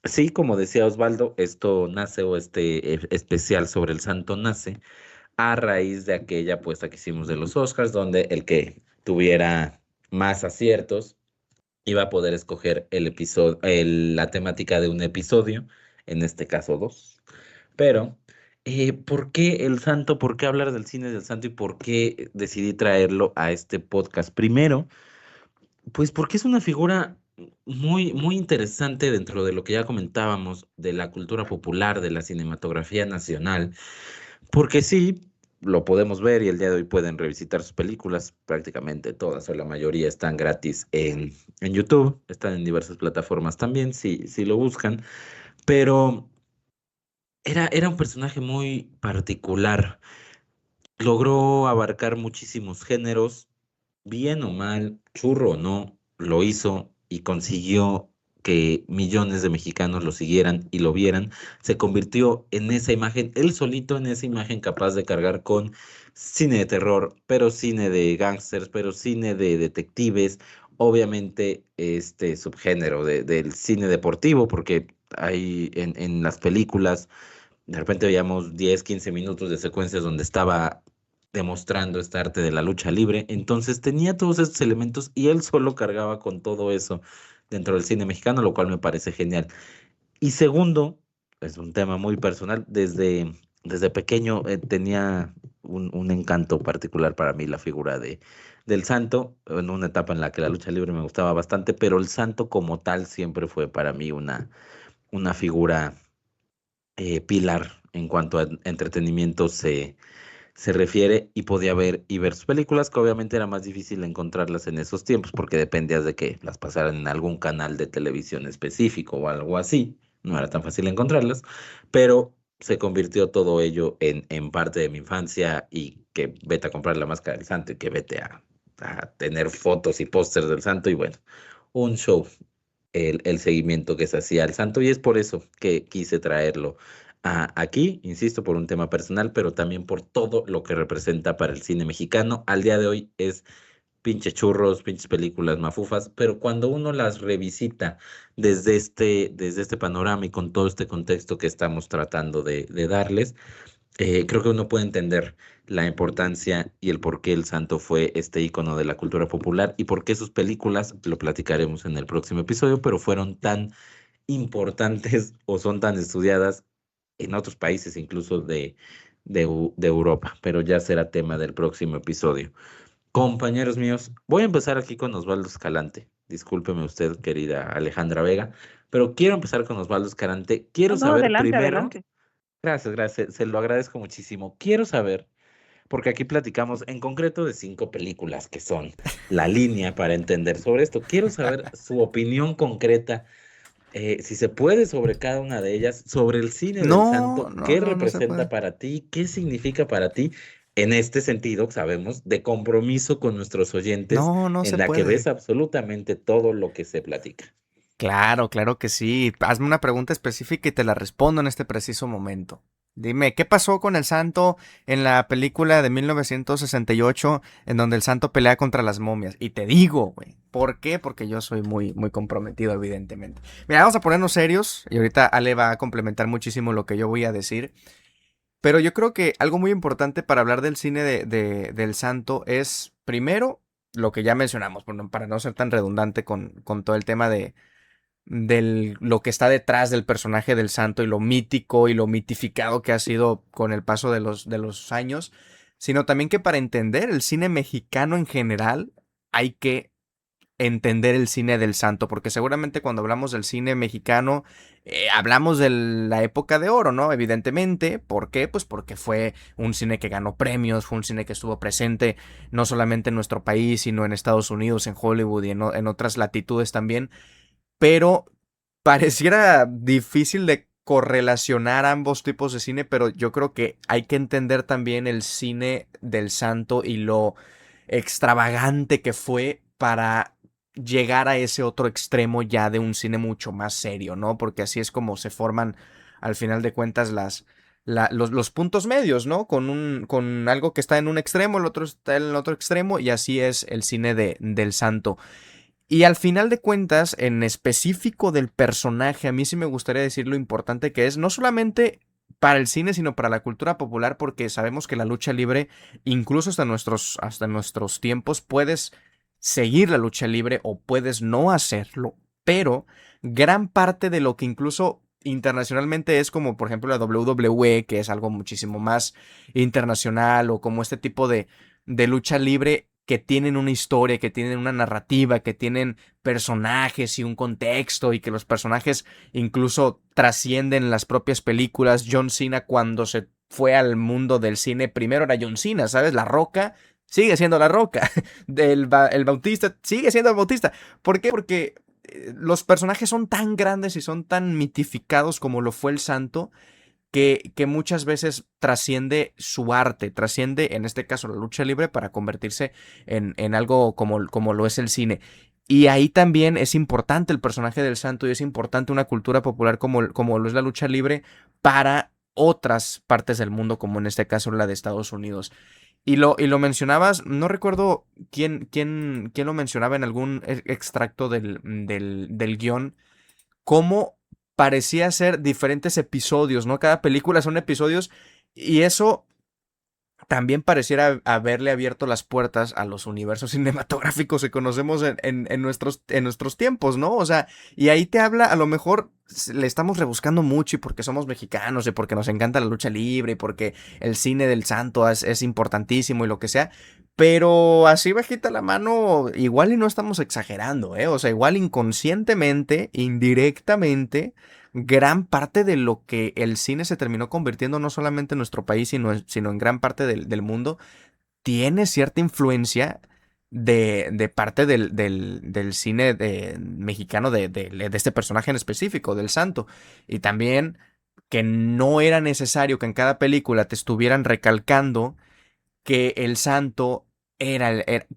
sí, como decía Osvaldo, esto nace o este especial sobre el santo nace a raíz de aquella apuesta que hicimos de los Oscars, donde el que tuviera más aciertos iba a poder escoger el episodio, la temática de un episodio, en este caso dos. Pero, ¿por qué el santo? ¿Por qué hablar del cine del santo y por qué decidí traerlo a este podcast? Primero, pues porque es una figura muy, muy interesante dentro de lo que ya comentábamos de la cultura popular, de la cinematografía nacional. Porque sí, lo podemos ver y el día de hoy pueden revisitar sus películas, prácticamente todas o la mayoría están gratis en YouTube, están en diversas plataformas también, si lo buscan, pero era un personaje muy particular, logró abarcar muchísimos géneros, bien o mal, churro o no, lo hizo y consiguió que millones de mexicanos lo siguieran y lo vieran. Se convirtió en esa imagen, él solito en esa imagen capaz de cargar con cine de terror, pero cine de gángsters, pero cine de detectives, obviamente este subgénero del cine deportivo, porque hay en las películas de repente veíamos 10, 15 minutos de secuencias donde estaba demostrando esta arte de la lucha libre. Entonces tenía todos estos elementos y él solo cargaba con todo eso dentro del cine mexicano, lo cual me parece genial. Y segundo, es un tema muy personal, desde pequeño tenía un encanto particular para mí la figura del santo, en una etapa en la que la lucha libre me gustaba bastante, pero el santo como tal siempre fue para mí una figura pilar en cuanto a entretenimiento se refiere y podía ver y ver sus películas, que obviamente era más difícil encontrarlas en esos tiempos porque dependías de que las pasaran en algún canal de televisión específico o algo así, no era tan fácil encontrarlas, pero se convirtió todo ello en parte de mi infancia y que vete a comprar la máscara del santo y que vete a tener fotos y pósters del santo y bueno, un show el seguimiento que se hacía al santo y es por eso que quise traerlo aquí, insisto, por un tema personal, pero también por todo lo que representa para el cine mexicano. Al día de hoy es pinche churros, pinches películas mafufas, pero cuando uno las revisita desde este panorama y con todo este contexto que estamos tratando de darles, creo que uno puede entender la importancia y el por qué el santo fue este icono de la cultura popular y por qué sus películas, lo platicaremos en el próximo episodio, pero fueron tan importantes o son tan estudiadas en otros países, incluso de Europa, pero ya será tema del próximo episodio. Compañeros míos, voy a empezar aquí con Osvaldo Escalante. Discúlpeme usted, querida Alejandra Vega, pero quiero empezar con Osvaldo Escalante. Quiero No, saber adelante, primero, adelante. gracias, gracias, se lo agradezco muchísimo. Quiero saber, porque aquí platicamos en concreto de 5 películas que son la línea para entender sobre esto. Quiero saber su opinión concreta, si se puede, sobre cada una de ellas, sobre el cine del No, santo, no, qué no, no se representa puede. para ti, qué significa para ti, en este sentido, sabemos, de compromiso con nuestros oyentes, No, no en se la que ves puede. absolutamente todo lo que se platica. Claro, claro que sí. Hazme una pregunta específica y te la respondo en este preciso momento. Dime, ¿qué pasó con el santo en la película de 1968 en donde el santo pelea contra las momias? Y te digo, güey, ¿por qué? Porque yo soy muy, muy comprometido, evidentemente. Mira, vamos a ponernos serios y ahorita Ale va a complementar muchísimo lo que yo voy a decir. Pero yo creo que algo muy importante para hablar del cine del santo es, primero, lo que ya mencionamos, para no ser tan redundante con todo el tema de lo que está detrás del personaje del santo y lo mítico y lo mitificado que ha sido con el paso de los años, sino también que para entender el cine mexicano en general hay que entender el cine del santo, porque seguramente cuando hablamos del cine mexicano hablamos de la época de oro, ¿no? Evidentemente, ¿por qué? Pues porque fue un cine que ganó premios, fue un cine que estuvo presente no solamente en nuestro país, sino en Estados Unidos, en Hollywood y en otras latitudes también, pero pareciera difícil de correlacionar ambos tipos de cine, pero yo creo que hay que entender también el cine del santo y lo extravagante que fue para llegar a ese otro extremo ya de un cine mucho más serio, ¿no? Porque así es como se forman al final de cuentas los puntos medios, ¿no? Con algo que está en un extremo, el otro está en el otro extremo, y así es el cine del santo. Y al final de cuentas, en específico del personaje, a mí sí me gustaría decir lo importante que es, no solamente para el cine, sino para la cultura popular, porque sabemos que la lucha libre, incluso hasta nuestros tiempos, puedes seguir la lucha libre o puedes no hacerlo, pero gran parte de lo que incluso internacionalmente es como por ejemplo la WWE, que es algo muchísimo más internacional, o como este tipo de lucha libre que tienen una historia, que tienen una narrativa, que tienen personajes y un contexto, y que los personajes incluso trascienden las propias películas. John Cena, cuando se fue al mundo del cine, primero era John Cena, ¿sabes? La Roca sigue siendo La Roca. El Bautista sigue siendo el Bautista. ¿Por qué? Porque los personajes son tan grandes y son tan mitificados como lo fue el Santo, que muchas veces trasciende su arte, trasciende en este caso la lucha libre para convertirse en algo como lo es el cine. Y ahí también es importante el personaje del santo, y es importante una cultura popular como lo es la lucha libre para otras partes del mundo, como en este caso la de Estados Unidos. Y lo mencionabas, no recuerdo quién lo mencionaba en algún extracto del guión, cómo parecía ser diferentes episodios, ¿no? Cada película son episodios, y eso también pareciera haberle abierto las puertas a los universos cinematográficos que conocemos en nuestros tiempos, ¿no? O sea, y ahí te habla, a lo mejor le estamos rebuscando mucho, y porque somos mexicanos, y porque nos encanta la lucha libre, y porque el cine del santo es importantísimo y lo que sea, pero así bajita la mano, igual y no estamos exagerando, ¿eh? O sea, igual inconscientemente, indirectamente, gran parte de lo que el cine se terminó convirtiendo, no solamente en nuestro país, sino en gran parte del mundo, tiene cierta influencia de parte del cine mexicano, de este personaje en específico, del santo. Y también que no era necesario que en cada película te estuvieran recalcando que el santo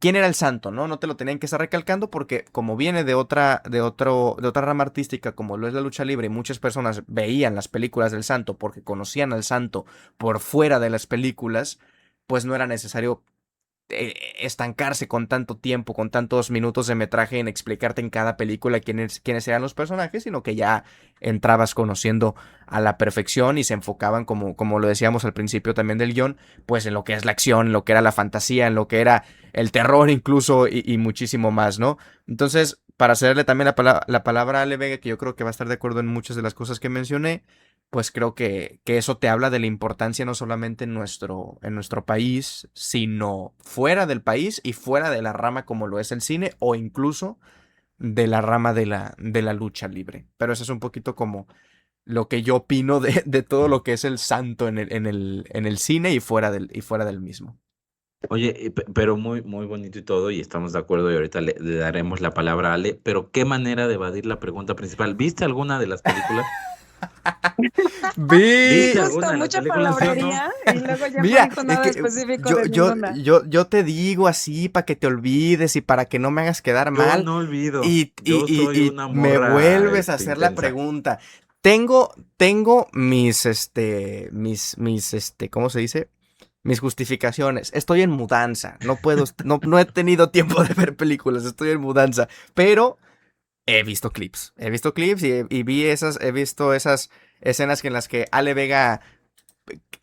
¿quién era el santo? ¿No? No te lo tenían que estar recalcando, porque como viene de otra rama artística como lo es la lucha libre, y muchas personas veían las películas del santo porque conocían al santo por fuera de las películas, pues no era necesario estancarse con tanto tiempo, con tantos minutos de metraje en explicarte en cada película quiénes eran los personajes, sino que ya entrabas conociendo a la perfección, y se enfocaban, como lo decíamos al principio también del guión, pues en lo que es la acción, en lo que era la fantasía, en lo que era el terror incluso, y muchísimo más, ¿no? Entonces, para cederle también la palabra a Ale Vega, que yo creo que va a estar de acuerdo en muchas de las cosas que mencioné, pues creo que eso te habla de la importancia no solamente en nuestro país, sino fuera del país y fuera de la rama como lo es el cine, o incluso de la rama de la lucha libre. Pero eso es un poquito como lo que yo opino de todo lo que es el santo en el cine y fuera del mismo. Oye, pero muy, muy bonito y todo, y estamos de acuerdo, y ahorita le daremos la palabra a Ale, pero qué manera de evadir la pregunta principal. ¿Viste alguna de las películas? Vi. ¿Viste Justo, alguna de las mucha películas, sí o no? palabrería y luego ya no Mira, dijo es nada que específico yo, de yo, ninguna. yo te digo así para que te olvides y para que no me hagas quedar Yo mal, no olvido, y, y, yo y, soy y una me morra vuelves a hacer la intensa. pregunta. Tengo ¿cómo se dice? Mis justificaciones. Estoy en mudanza. No he tenido tiempo de ver películas. Estoy en mudanza. Pero he visto clips. He visto clips he visto esas escenas en las que Ale Vega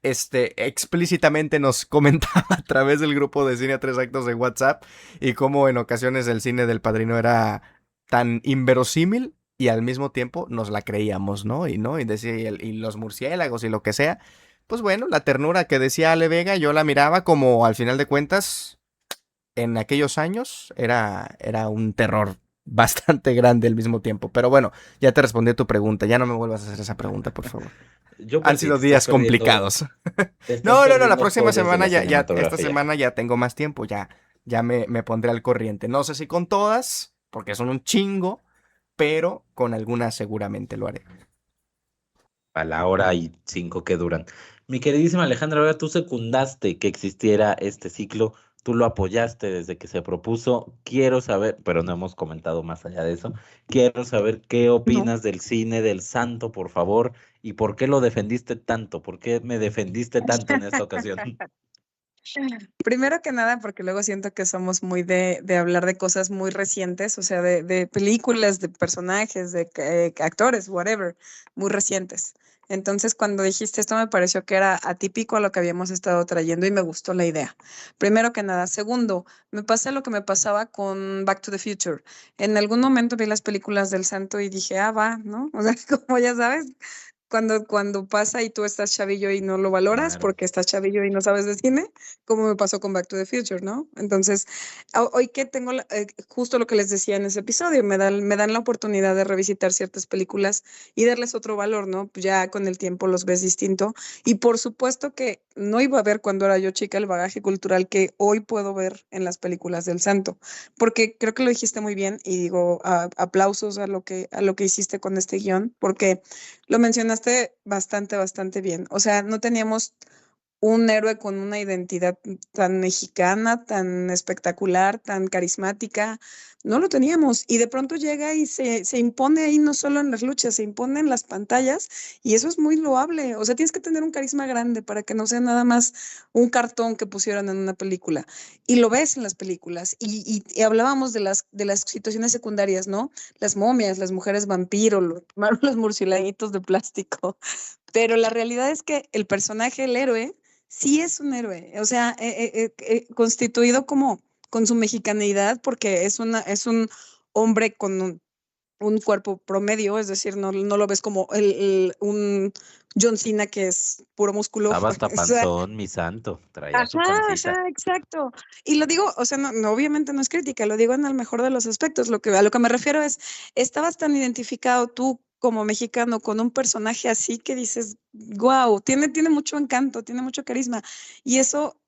explícitamente nos comentaba a través del grupo de Cine a Tres Actos de WhatsApp y cómo en ocasiones el cine del Padrino era tan inverosímil y al mismo tiempo nos la creíamos, ¿no? Y decía, y los murciélagos y lo que sea. Pues bueno, la ternura que decía Ale Vega, yo la miraba como al final de cuentas, en aquellos años, era un terror bastante grande al mismo tiempo. Pero bueno, ya te respondí a tu pregunta, ya no me vuelvas a hacer esa pregunta, por favor. Yo Han porque sido días complicados. te estás No, la perdiendo próxima joyas de semana la esta cinematografía. semana ya tengo más tiempo, ya me pondré al corriente. No sé si con todas, porque son un chingo, pero con algunas seguramente lo haré. A la hora y 5 que duran. Mi queridísima Alejandra, ahora tú secundaste que existiera este ciclo, tú lo apoyaste desde que se propuso. Quiero saber, pero no hemos comentado más allá de eso, quiero saber qué No. opinas del cine del Santo, por favor, y por qué lo defendiste tanto, por qué me defendiste tanto en esta ocasión. Primero que nada, porque luego siento que somos muy de hablar de cosas muy recientes, o sea, de películas, de personajes, de actores, whatever, muy recientes. Entonces, cuando dijiste esto, me pareció que era atípico a lo que habíamos estado trayendo y me gustó la idea. Primero que nada. Segundo, me pasa lo que me pasaba con Back to the Future. En algún momento vi las películas del Santo y dije, ah, va, ¿no? O sea, como ya sabes, cuando pasa y tú estás chavillo y no lo valoras Claro. porque estás chavillo y no sabes de cine, como me pasó con Back to the Future, ¿no? Entonces, hoy que tengo justo lo que les decía en ese episodio, me dan la oportunidad de revisitar ciertas películas y darles otro valor, ¿no? Pues ya con el tiempo los ves distinto. Y por supuesto que no iba a ver cuando era yo chica el bagaje cultural que hoy puedo ver en las películas del Santo, porque creo que lo dijiste muy bien y digo, aplausos a lo que hiciste con este guión, porque lo mencionaste bastante, bastante bien. O sea, no teníamos un héroe con una identidad tan mexicana, tan espectacular, tan carismática. No lo teníamos. Y de pronto llega y se impone ahí no solo en las luchas, se impone en las pantallas y eso es muy loable. O sea, tienes que tener un carisma grande para que no sea nada más un cartón que pusieron en una película. Y lo ves en las películas. Y hablábamos de las situaciones secundarias, ¿no? Las momias, las mujeres vampiro, los murciélaguitos de plástico. Pero la realidad es que el personaje, el héroe, sí es un héroe, o sea, constituido como con su mexicanidad, porque es un hombre con un cuerpo promedio, es decir, no lo ves como un John Cena que es puro músculo. Estaba hasta O sea, panzón, mi santo, traía su ajá, pancita. ajá, exacto. Y lo digo, o sea, obviamente no es crítica, lo digo en el mejor de los aspectos. A lo que me refiero es, estabas tan identificado tú como mexicano con un personaje así que dices, wow, tiene mucho encanto, tiene mucho carisma. Y eso,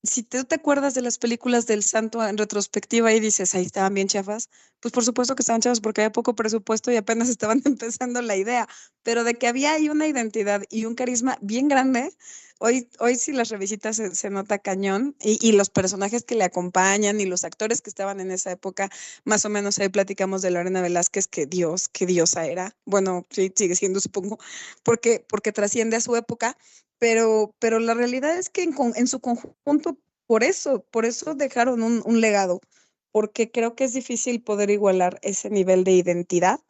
si tú te acuerdas de las películas del Santo en retrospectiva y dices, ahí estaban bien chafas, pues por supuesto que estaban chafas porque había poco presupuesto y apenas estaban empezando la idea, pero de que había ahí una identidad y un carisma bien grande, hoy si las revisitas se nota cañón y los personajes que le acompañan y los actores que estaban en esa época, más o menos ahí platicamos de Lorena Velázquez, que Dios, qué diosa era, bueno, sí, sigue siendo supongo, porque trasciende a su época, pero la realidad es que en su conjunto, por eso dejaron un legado, porque creo que es difícil poder igualar ese nivel de identidad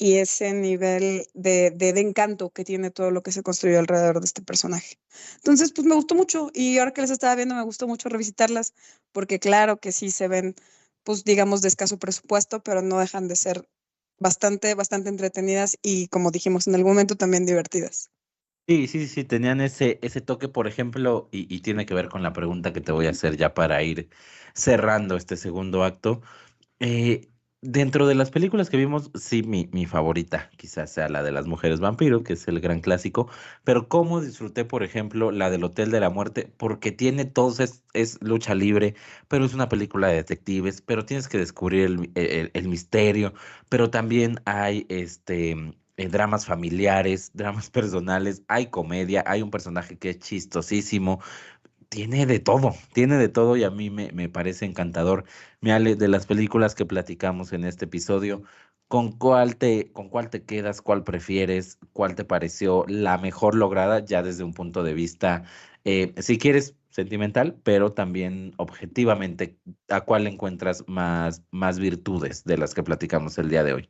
y ese nivel de encanto que tiene todo lo que se construyó alrededor de este personaje. Entonces, pues me gustó mucho y ahora que les estaba viendo me gustó mucho revisitarlas, porque claro que sí se ven, pues digamos, de escaso presupuesto, pero no dejan de ser bastante, bastante entretenidas y como dijimos en algún momento también divertidas. Sí, sí, sí, tenían ese toque, por ejemplo, y tiene que ver con la pregunta que te voy a hacer ya para ir cerrando este segundo acto. Eh, Dentro de las películas que vimos, sí, mi favorita quizás sea la de las mujeres vampiro, que es el gran clásico, pero cómo disfruté, por ejemplo, la del Hotel de la Muerte, porque tiene todos, es lucha libre, pero es una película de detectives, pero tienes que descubrir el misterio, pero también hay dramas familiares, dramas personales, hay comedia, hay un personaje que es chistosísimo, tiene de todo y a mí me parece encantador. Me Ale, de las películas que platicamos en este episodio, con cuál te quedas, cuál prefieres, cuál te pareció la mejor lograda ya desde un punto de vista, si quieres, sentimental, pero también objetivamente, a cuál le encuentras más virtudes de las que platicamos el día de hoy.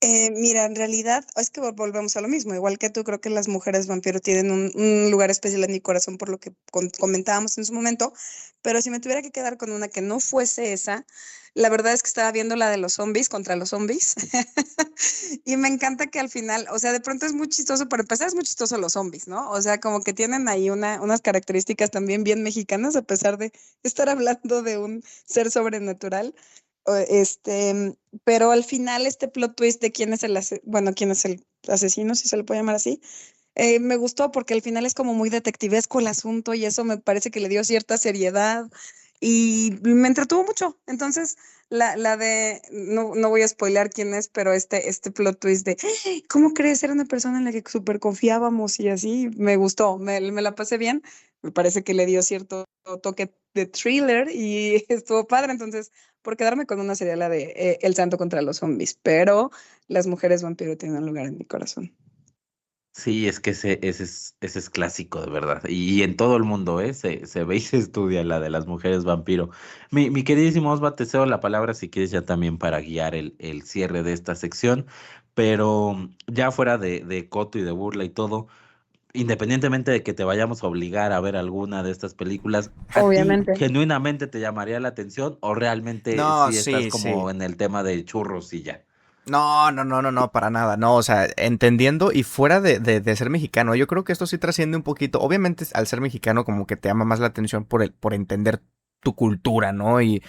Mira, en realidad es que volvemos a lo mismo. Igual que tú, creo que las mujeres vampiro tienen un lugar especial en mi corazón por lo que comentábamos en su momento. Pero si me tuviera que quedar con una que no fuese esa, la verdad es que estaba viendo la de los zombies contra los zombies. Y me encanta que al final, o sea, de pronto es muy chistoso, para empezar es muy chistoso los zombies, ¿no? O sea, como que tienen ahí unas características también bien mexicanas, a pesar de estar hablando de un ser sobrenatural. O, pero al final este plot twist de quién es quién es el asesino, si se le puede llamar así, me gustó porque al final es como muy detectivesco el asunto y eso me parece que le dio cierta seriedad y me entretuvo mucho. Entonces, no voy a spoilear quién es, pero este plot twist de ¿cómo crees? Era una persona en la que súper confiábamos y así, me gustó, me la pasé bien. Me parece que le dio cierto toque de thriller y estuvo padre. Entonces, por quedarme con una sería la de El Santo contra los zombies, pero las mujeres vampiro tienen un lugar en mi corazón. Sí, es que ese es clásico, de verdad. Y en todo el mundo, ¿eh? Se ve y se estudia la de las mujeres vampiro. Mi queridísimo Osva, te cedo la palabra si quieres ya también para guiar el cierre de esta sección. Pero ya fuera de coto y de burla y todo, independientemente de que te vayamos a obligar a ver alguna de estas películas, ¿a ti Obviamente. genuinamente te llamaría la atención o realmente No, sí estás sí, como sí. en el tema de churros y ya? No, no, no, no, no, para nada, no, o sea, entendiendo y fuera de ser mexicano, yo creo que esto sí trasciende un poquito, obviamente al ser mexicano como que te llama más la atención por entender tu cultura, ¿no? Y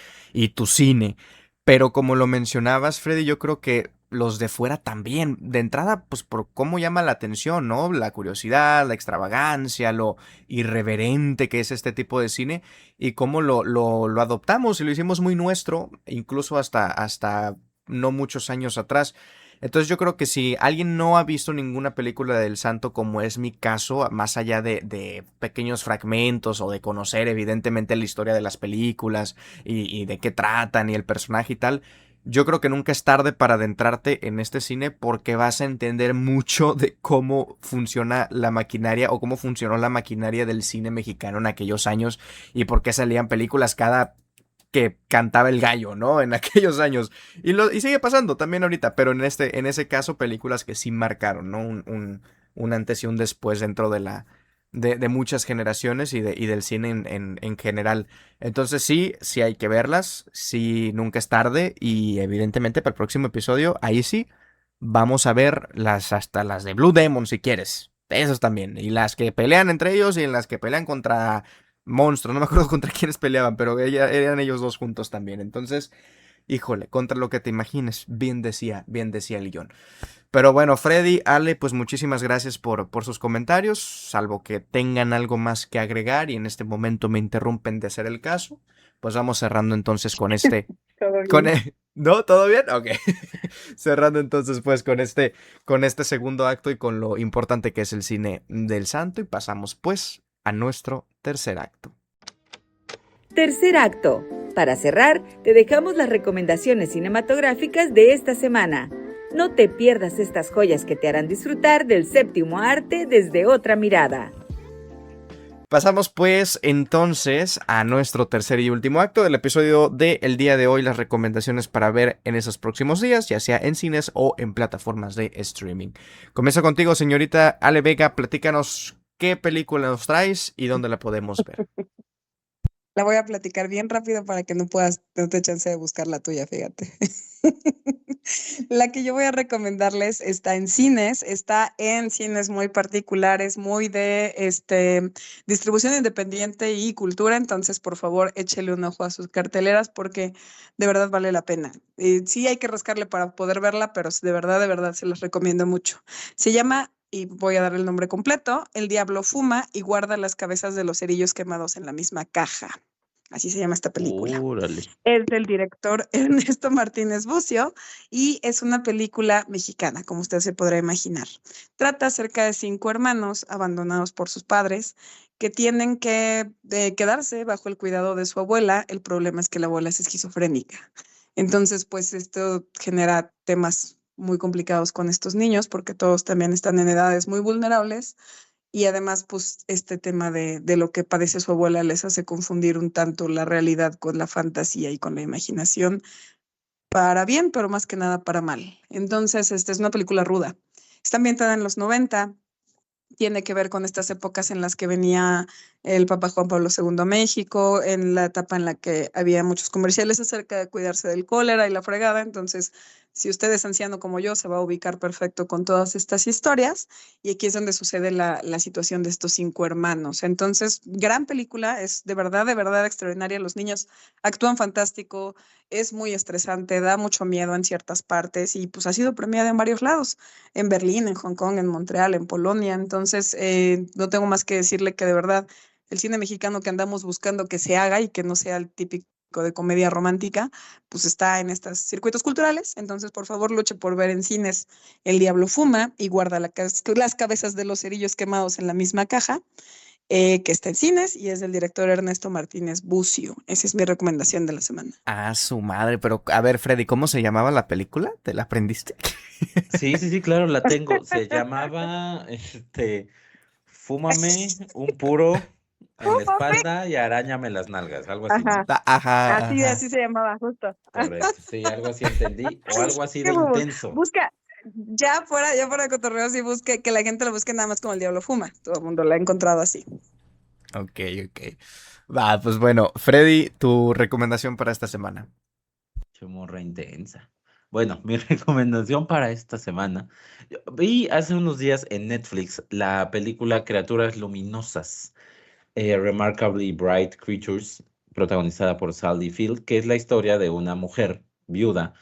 tu cine, pero como lo mencionabas, Freddy, yo creo que los de fuera también, de entrada, pues por cómo llama la atención, ¿no? La curiosidad, la extravagancia, lo irreverente que es este tipo de cine y cómo lo adoptamos y lo hicimos muy nuestro, incluso hasta no muchos años atrás. Entonces yo creo que si alguien no ha visto ninguna película del Santo, como es mi caso, más allá de pequeños fragmentos o de conocer evidentemente la historia de las películas y de qué tratan y el personaje y tal, yo creo que nunca es tarde para adentrarte en este cine porque vas a entender mucho de cómo funciona la maquinaria o cómo funcionó la maquinaria del cine mexicano en aquellos años y por qué salían películas cada que cantaba el gallo, ¿no? En aquellos años. Y sigue pasando también ahorita, pero en ese caso, películas que sí marcaron, ¿no? Un antes y un después dentro de muchas generaciones y del cine en general. Entonces sí hay que verlas, sí nunca es tarde y evidentemente para el próximo episodio, ahí sí, vamos a ver hasta las de Blue Demon si quieres. Esas también. Y las que pelean entre ellos y en las que pelean contra monstruos, no me acuerdo contra quiénes peleaban, pero eran ellos dos juntos también. Entonces, híjole, contra lo que te imagines, bien decía el guión. Pero bueno, Freddy, Ale, pues muchísimas gracias por sus comentarios, salvo que tengan algo más que agregar y en este momento me interrumpen de hacer el caso. Pues vamos cerrando entonces con este. Todo bien. ¿No? ¿Todo bien? Ok. Cerrando entonces pues con este segundo acto y con lo importante que es el cine del Santo y pasamos pues a nuestro tercer acto. Tercer acto. Para cerrar, te dejamos las recomendaciones cinematográficas de esta semana. No te pierdas estas joyas que te harán disfrutar del séptimo arte desde otra mirada. Pasamos pues entonces a nuestro tercer y último acto del episodio del día de hoy, las recomendaciones para ver en esos próximos días, ya sea en cines o en plataformas de streaming. Comienzo contigo, señorita Ale Vega, platícanos qué película nos traes y dónde la podemos ver. La voy a platicar bien rápido para que no te chance de buscar la tuya, fíjate. La que yo voy a recomendarles está en cines muy particulares, muy de distribución independiente y cultura, entonces por favor échele un ojo a sus carteleras porque de verdad vale la pena. Sí hay que rascarle para poder verla, pero de verdad se las recomiendo mucho. Se llama, y voy a dar el nombre completo, El Diablo Fuma y guarda las cabezas de los cerillos quemados en la misma caja. Así se llama esta película. Órale. Es del director Ernesto Martínez Bucio y es una película mexicana, como usted se podrá imaginar. Trata acerca de 5 hermanos abandonados por sus padres que tienen que quedarse bajo el cuidado de su abuela. El problema es que la abuela es esquizofrénica. Entonces, pues esto genera temas muy complicados con estos niños porque todos también están en edades muy vulnerables y además, pues este tema de lo que padece su abuela les hace confundir un tanto la realidad con la fantasía y con la imaginación para bien, pero más que nada para mal. Entonces, esta es una película ruda. Está ambientada en los 90, tiene que ver con estas épocas en las que venía el Papa Juan Pablo II a México, en la etapa en la que había muchos comerciales acerca de cuidarse del cólera y la fregada. Entonces, si usted es anciano como yo, se va a ubicar perfecto con todas estas historias. Y aquí es donde sucede la situación de estos 5 hermanos. Entonces, gran película, es de verdad extraordinaria. Los niños actúan fantástico, es muy estresante, da mucho miedo en ciertas partes y pues ha sido premiada en varios lados, en Berlín, en Hong Kong, en Montreal, en Polonia. Entonces, no tengo más que decirle que de verdad el cine mexicano que andamos buscando que se haga y que no sea el típico de comedia romántica, pues está en estos circuitos culturales. Entonces, por favor, luche por ver en cines El Diablo Fuma y guarda las cabezas de los cerillos quemados en la misma caja, que está en cines y es del director Ernesto Martínez Bucio. Esa es mi recomendación de la semana. Ah, su madre, pero a ver, Freddy, ¿cómo se llamaba la película? ¿Te la aprendiste? Sí, sí, sí, claro, la tengo. Se llamaba, Fúmame un puro en la espalda y arañame las nalgas, algo así, Ajá, ¿no? Ajá, así ajá. se llamaba, justo. Correcto, sí, algo así entendí, o algo así Qué de bobo. intenso. Busca, ya fuera de cotorreo, sí busque, que la gente lo busque nada más como El Diablo Fuma. Todo el mundo la ha encontrado así. Ok, ok. Va, pues bueno, Freddy, tu recomendación para esta semana. Chomorra intensa. Bueno, mi recomendación para esta semana. Yo vi hace unos días en Netflix la película Criaturas Luminosas, Remarkably Bright Creatures, protagonizada por Sally Field, que es la historia de una mujer viuda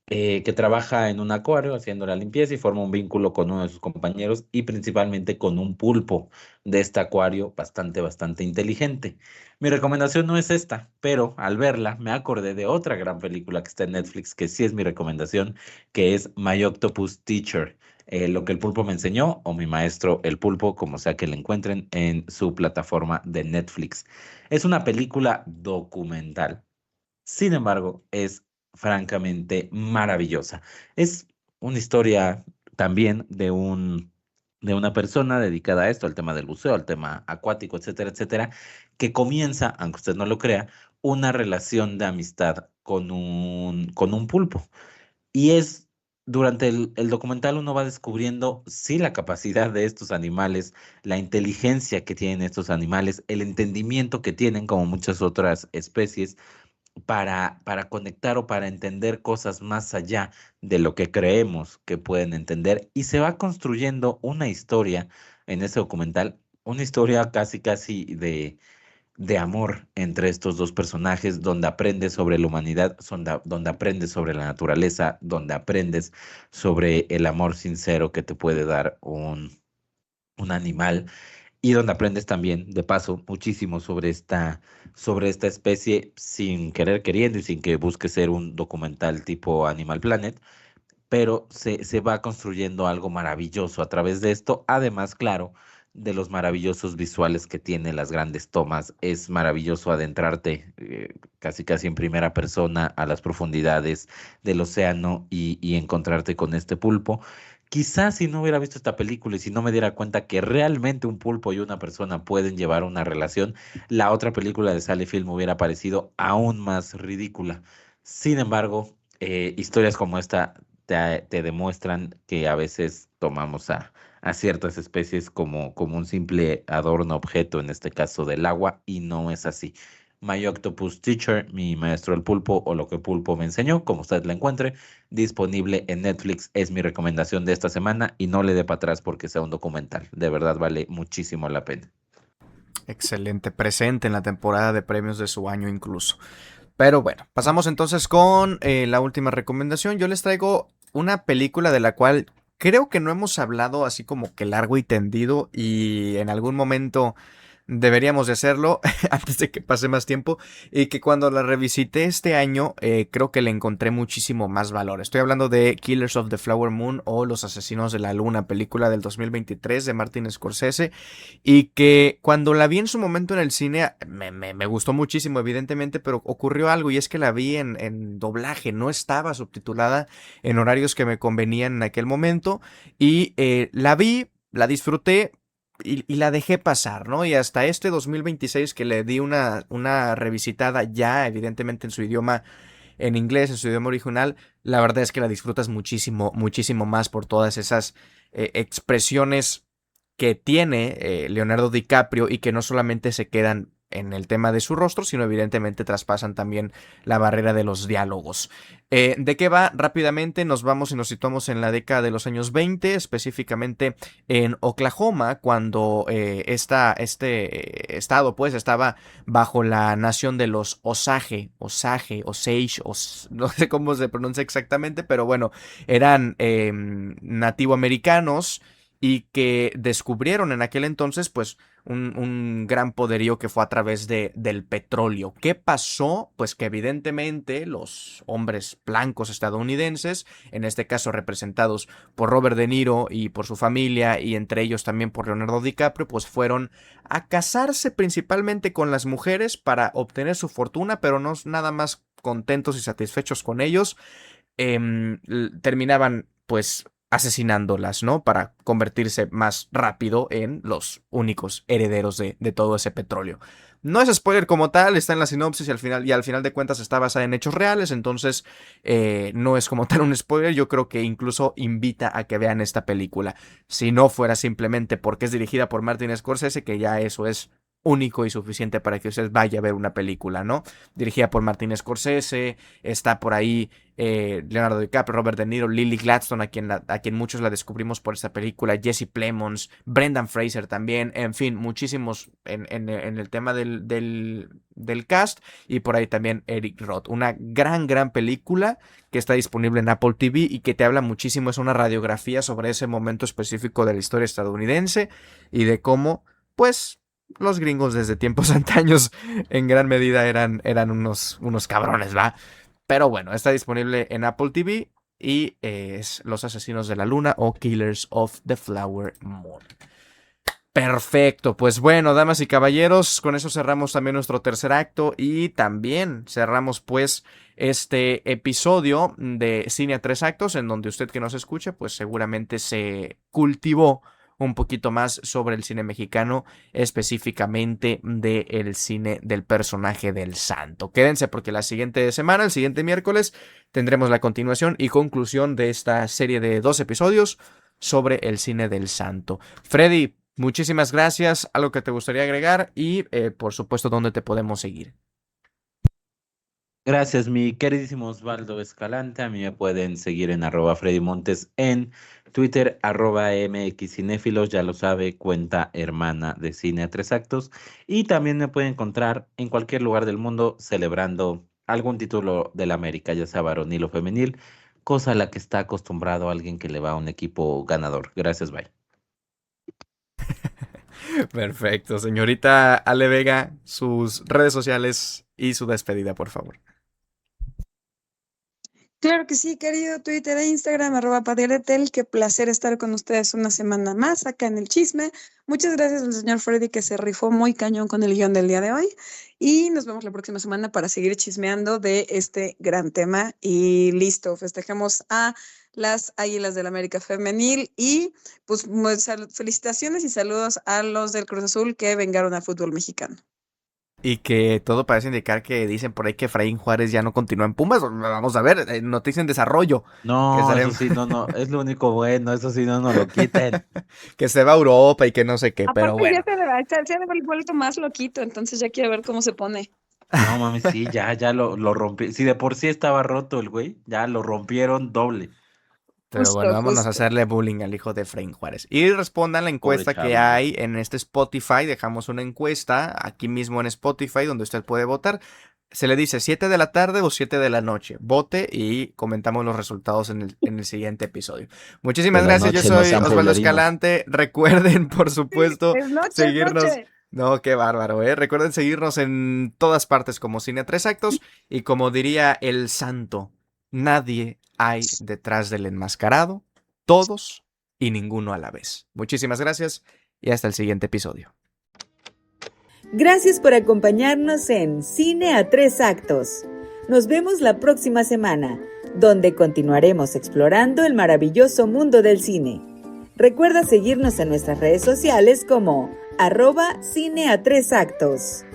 que trabaja en un acuario haciendo la limpieza y forma un vínculo con uno de sus compañeros y principalmente con un pulpo de este acuario bastante inteligente. Mi recomendación no es esta, pero al verla me acordé de otra gran película que está en Netflix, que sí es mi recomendación, que es My Octopus Teacher. Lo que el pulpo me enseñó, o mi maestro el pulpo, como sea que la encuentren en su plataforma de Netflix. Es una película documental. Sin embargo, es francamente maravillosa. Es una historia también de una persona dedicada a esto, al tema del buceo, al tema acuático, etcétera, etcétera, que comienza, aunque usted no lo crea, una relación de amistad con un pulpo. Y es, durante el documental uno va descubriendo, sí, la capacidad de estos animales, la inteligencia que tienen estos animales, el entendimiento que tienen como muchas otras especies para conectar o para entender cosas más allá de lo que creemos que pueden entender. Y se va construyendo una historia en ese documental, una historia casi de amor entre estos dos personajes, donde aprendes sobre la humanidad, donde aprendes sobre la naturaleza, donde aprendes sobre el amor sincero que te puede dar un animal y donde aprendes también, de paso, muchísimo sobre esta especie sin querer queriendo y sin que busque ser un documental tipo Animal Planet, pero se va construyendo algo maravilloso a través de esto, además, claro, de los maravillosos visuales que tiene las grandes tomas. Es maravilloso adentrarte casi en primera persona a las profundidades del océano y encontrarte con este pulpo. Quizás si no hubiera visto esta película y si no me diera cuenta que realmente un pulpo y una persona pueden llevar una relación, la otra película de Sally Field me hubiera parecido aún más ridícula. Sin embargo, historias como esta te demuestran que a veces tomamos a ciertas especies como un simple adorno, objeto, en este caso del agua, y no es así. My Octopus Teacher, mi maestro el pulpo, o lo que pulpo me enseñó, como usted la encuentre, disponible en Netflix, es mi recomendación de esta semana y no le dé para atrás porque sea un documental. De verdad vale muchísimo la pena. Excelente, presente en la temporada de premios de su año incluso. Pero bueno, pasamos entonces con la última recomendación. Yo les traigo una película de la cual creo que no hemos hablado así como que largo y tendido y en algún momento deberíamos de hacerlo antes de que pase más tiempo, y que cuando la revisité este año creo que le encontré muchísimo más valor. Estoy hablando de Killers of the Flower Moon o Los Asesinos de la Luna, película del 2023 de Martin Scorsese, y que cuando la vi en su momento en el cine me gustó muchísimo, evidentemente, pero ocurrió algo, y es que la vi en doblaje, no estaba subtitulada en horarios que me convenían en aquel momento, y la vi, la disfruté, y la dejé pasar, ¿no? Y hasta este 2026 que le di una revisitada ya, evidentemente en su idioma, en inglés, en su idioma original, la verdad es que la disfrutas muchísimo, muchísimo más por todas esas expresiones que tiene Leonardo DiCaprio, y que no solamente se quedan en el tema de su rostro, sino evidentemente traspasan también la barrera de los diálogos. ¿De qué va? Rápidamente nos vamos y nos situamos en la década de los años 20, específicamente en Oklahoma, cuando este estado pues estaba bajo la nación de los Osage, no sé cómo se pronuncia exactamente, pero bueno, eran nativoamericanos, y que descubrieron en aquel entonces pues un gran poderío que fue a través del petróleo. ¿Qué pasó? Pues que evidentemente los hombres blancos estadounidenses, en este caso representados por Robert De Niro y por su familia, y entre ellos también por Leonardo DiCaprio, pues fueron a casarse principalmente con las mujeres para obtener su fortuna, pero no nada más contentos y satisfechos con ellos, terminaban pues asesinándolas, ¿no? Para convertirse más rápido en los únicos herederos de todo ese petróleo. No es spoiler como tal, está en la sinopsis, y al final de cuentas está basada en hechos reales, entonces no es como tal un spoiler. Yo creo que incluso invita a que vean esta película. Si no fuera simplemente porque es dirigida por Martin Scorsese, que ya eso es único y suficiente para que usted vaya a ver una película, ¿no? Dirigida por Martin Scorsese, está por ahí Leonardo DiCaprio, Robert De Niro, Lily Gladstone, a quien muchos la descubrimos por esta película, Jesse Plemons, Brendan Fraser también, en fin, muchísimos en el tema del cast, y por ahí también Eric Roth. Una gran película que está disponible en Apple TV y que te habla muchísimo, es una radiografía sobre ese momento específico de la historia estadounidense y de cómo, pues, los gringos desde tiempos antaños en gran medida eran unos cabrones, ¿va? Pero bueno, está disponible en Apple TV y es Los Asesinos de la Luna o Killers of the Flower Moon. Perfecto, pues bueno, damas y caballeros, con eso cerramos también nuestro tercer acto, y también cerramos pues este episodio de Cine a Tres Actos, en donde usted que nos escucha pues seguramente se cultivó un poquito más sobre el cine mexicano, específicamente del cine del personaje del santo. Quédense porque la siguiente semana, el siguiente miércoles, tendremos la continuación y conclusión de esta serie de 2 episodios sobre el cine del santo. Freddy, muchísimas gracias. ¿Algo que te gustaría agregar? Y por supuesto, ¿dónde te podemos seguir? Gracias, mi queridísimo Osvaldo Escalante. A mí me pueden seguir en @FreddyMontes en Twitter, @MXCinéfilos, ya lo sabe, cuenta hermana de Cine a Tres Actos. Y también me pueden encontrar en cualquier lugar del mundo celebrando algún título de la América, ya sea varonil o femenil, cosa a la que está acostumbrado alguien que le va a un equipo ganador. Gracias, bye. Perfecto, señorita Ale Vega, sus redes sociales y su despedida, por favor. Claro que sí, querido Twitter e Instagram, @Padretel. Qué placer estar con ustedes una semana más acá en el chisme. Muchas gracias al señor Freddy, que se rifó muy cañón con el guión del día de hoy. Y nos vemos la próxima semana para seguir chismeando de este gran tema. Y listo, festejemos a las Águilas del América Femenil. Y pues felicitaciones y saludos a los del Cruz Azul que vengaron al fútbol mexicano. Y que todo parece indicar que dicen por ahí que Efraín Juárez ya no continúa en Pumas. Vamos a ver, noticia en desarrollo. No, eso sí, no, es lo único bueno, eso sí, no nos lo quiten. Que se va a Europa y que no sé qué, pero Aparte, bueno. ya se ha vuelto más loquito, entonces ya quiero ver cómo se pone. No, mami, sí, ya lo rompí. Si de por sí estaba roto el güey, ya lo rompieron doble. Pero bueno, vámonos a hacerle bullying al hijo de Efraín Juárez. Y respondan la encuesta que hay en este Spotify. Dejamos una encuesta aquí mismo en Spotify donde usted puede votar. Se le dice 7 de la tarde o 7 de la noche. Vote y comentamos los resultados en el siguiente episodio. Muchísimas gracias. Yo soy Osvaldo Escalante. Recuerden, por supuesto, seguirnos No, qué bárbaro, ¿eh? Recuerden seguirnos en todas partes como Cine a Tres Actos y como diría el santo, nadie hay detrás del enmascarado, todos y ninguno a la vez. Muchísimas gracias y hasta el siguiente episodio. Gracias por acompañarnos en Cine a Tres Actos. Nos vemos la próxima semana, donde continuaremos explorando el maravilloso mundo del cine. Recuerda seguirnos en nuestras redes sociales como @Cine a Tres Actos.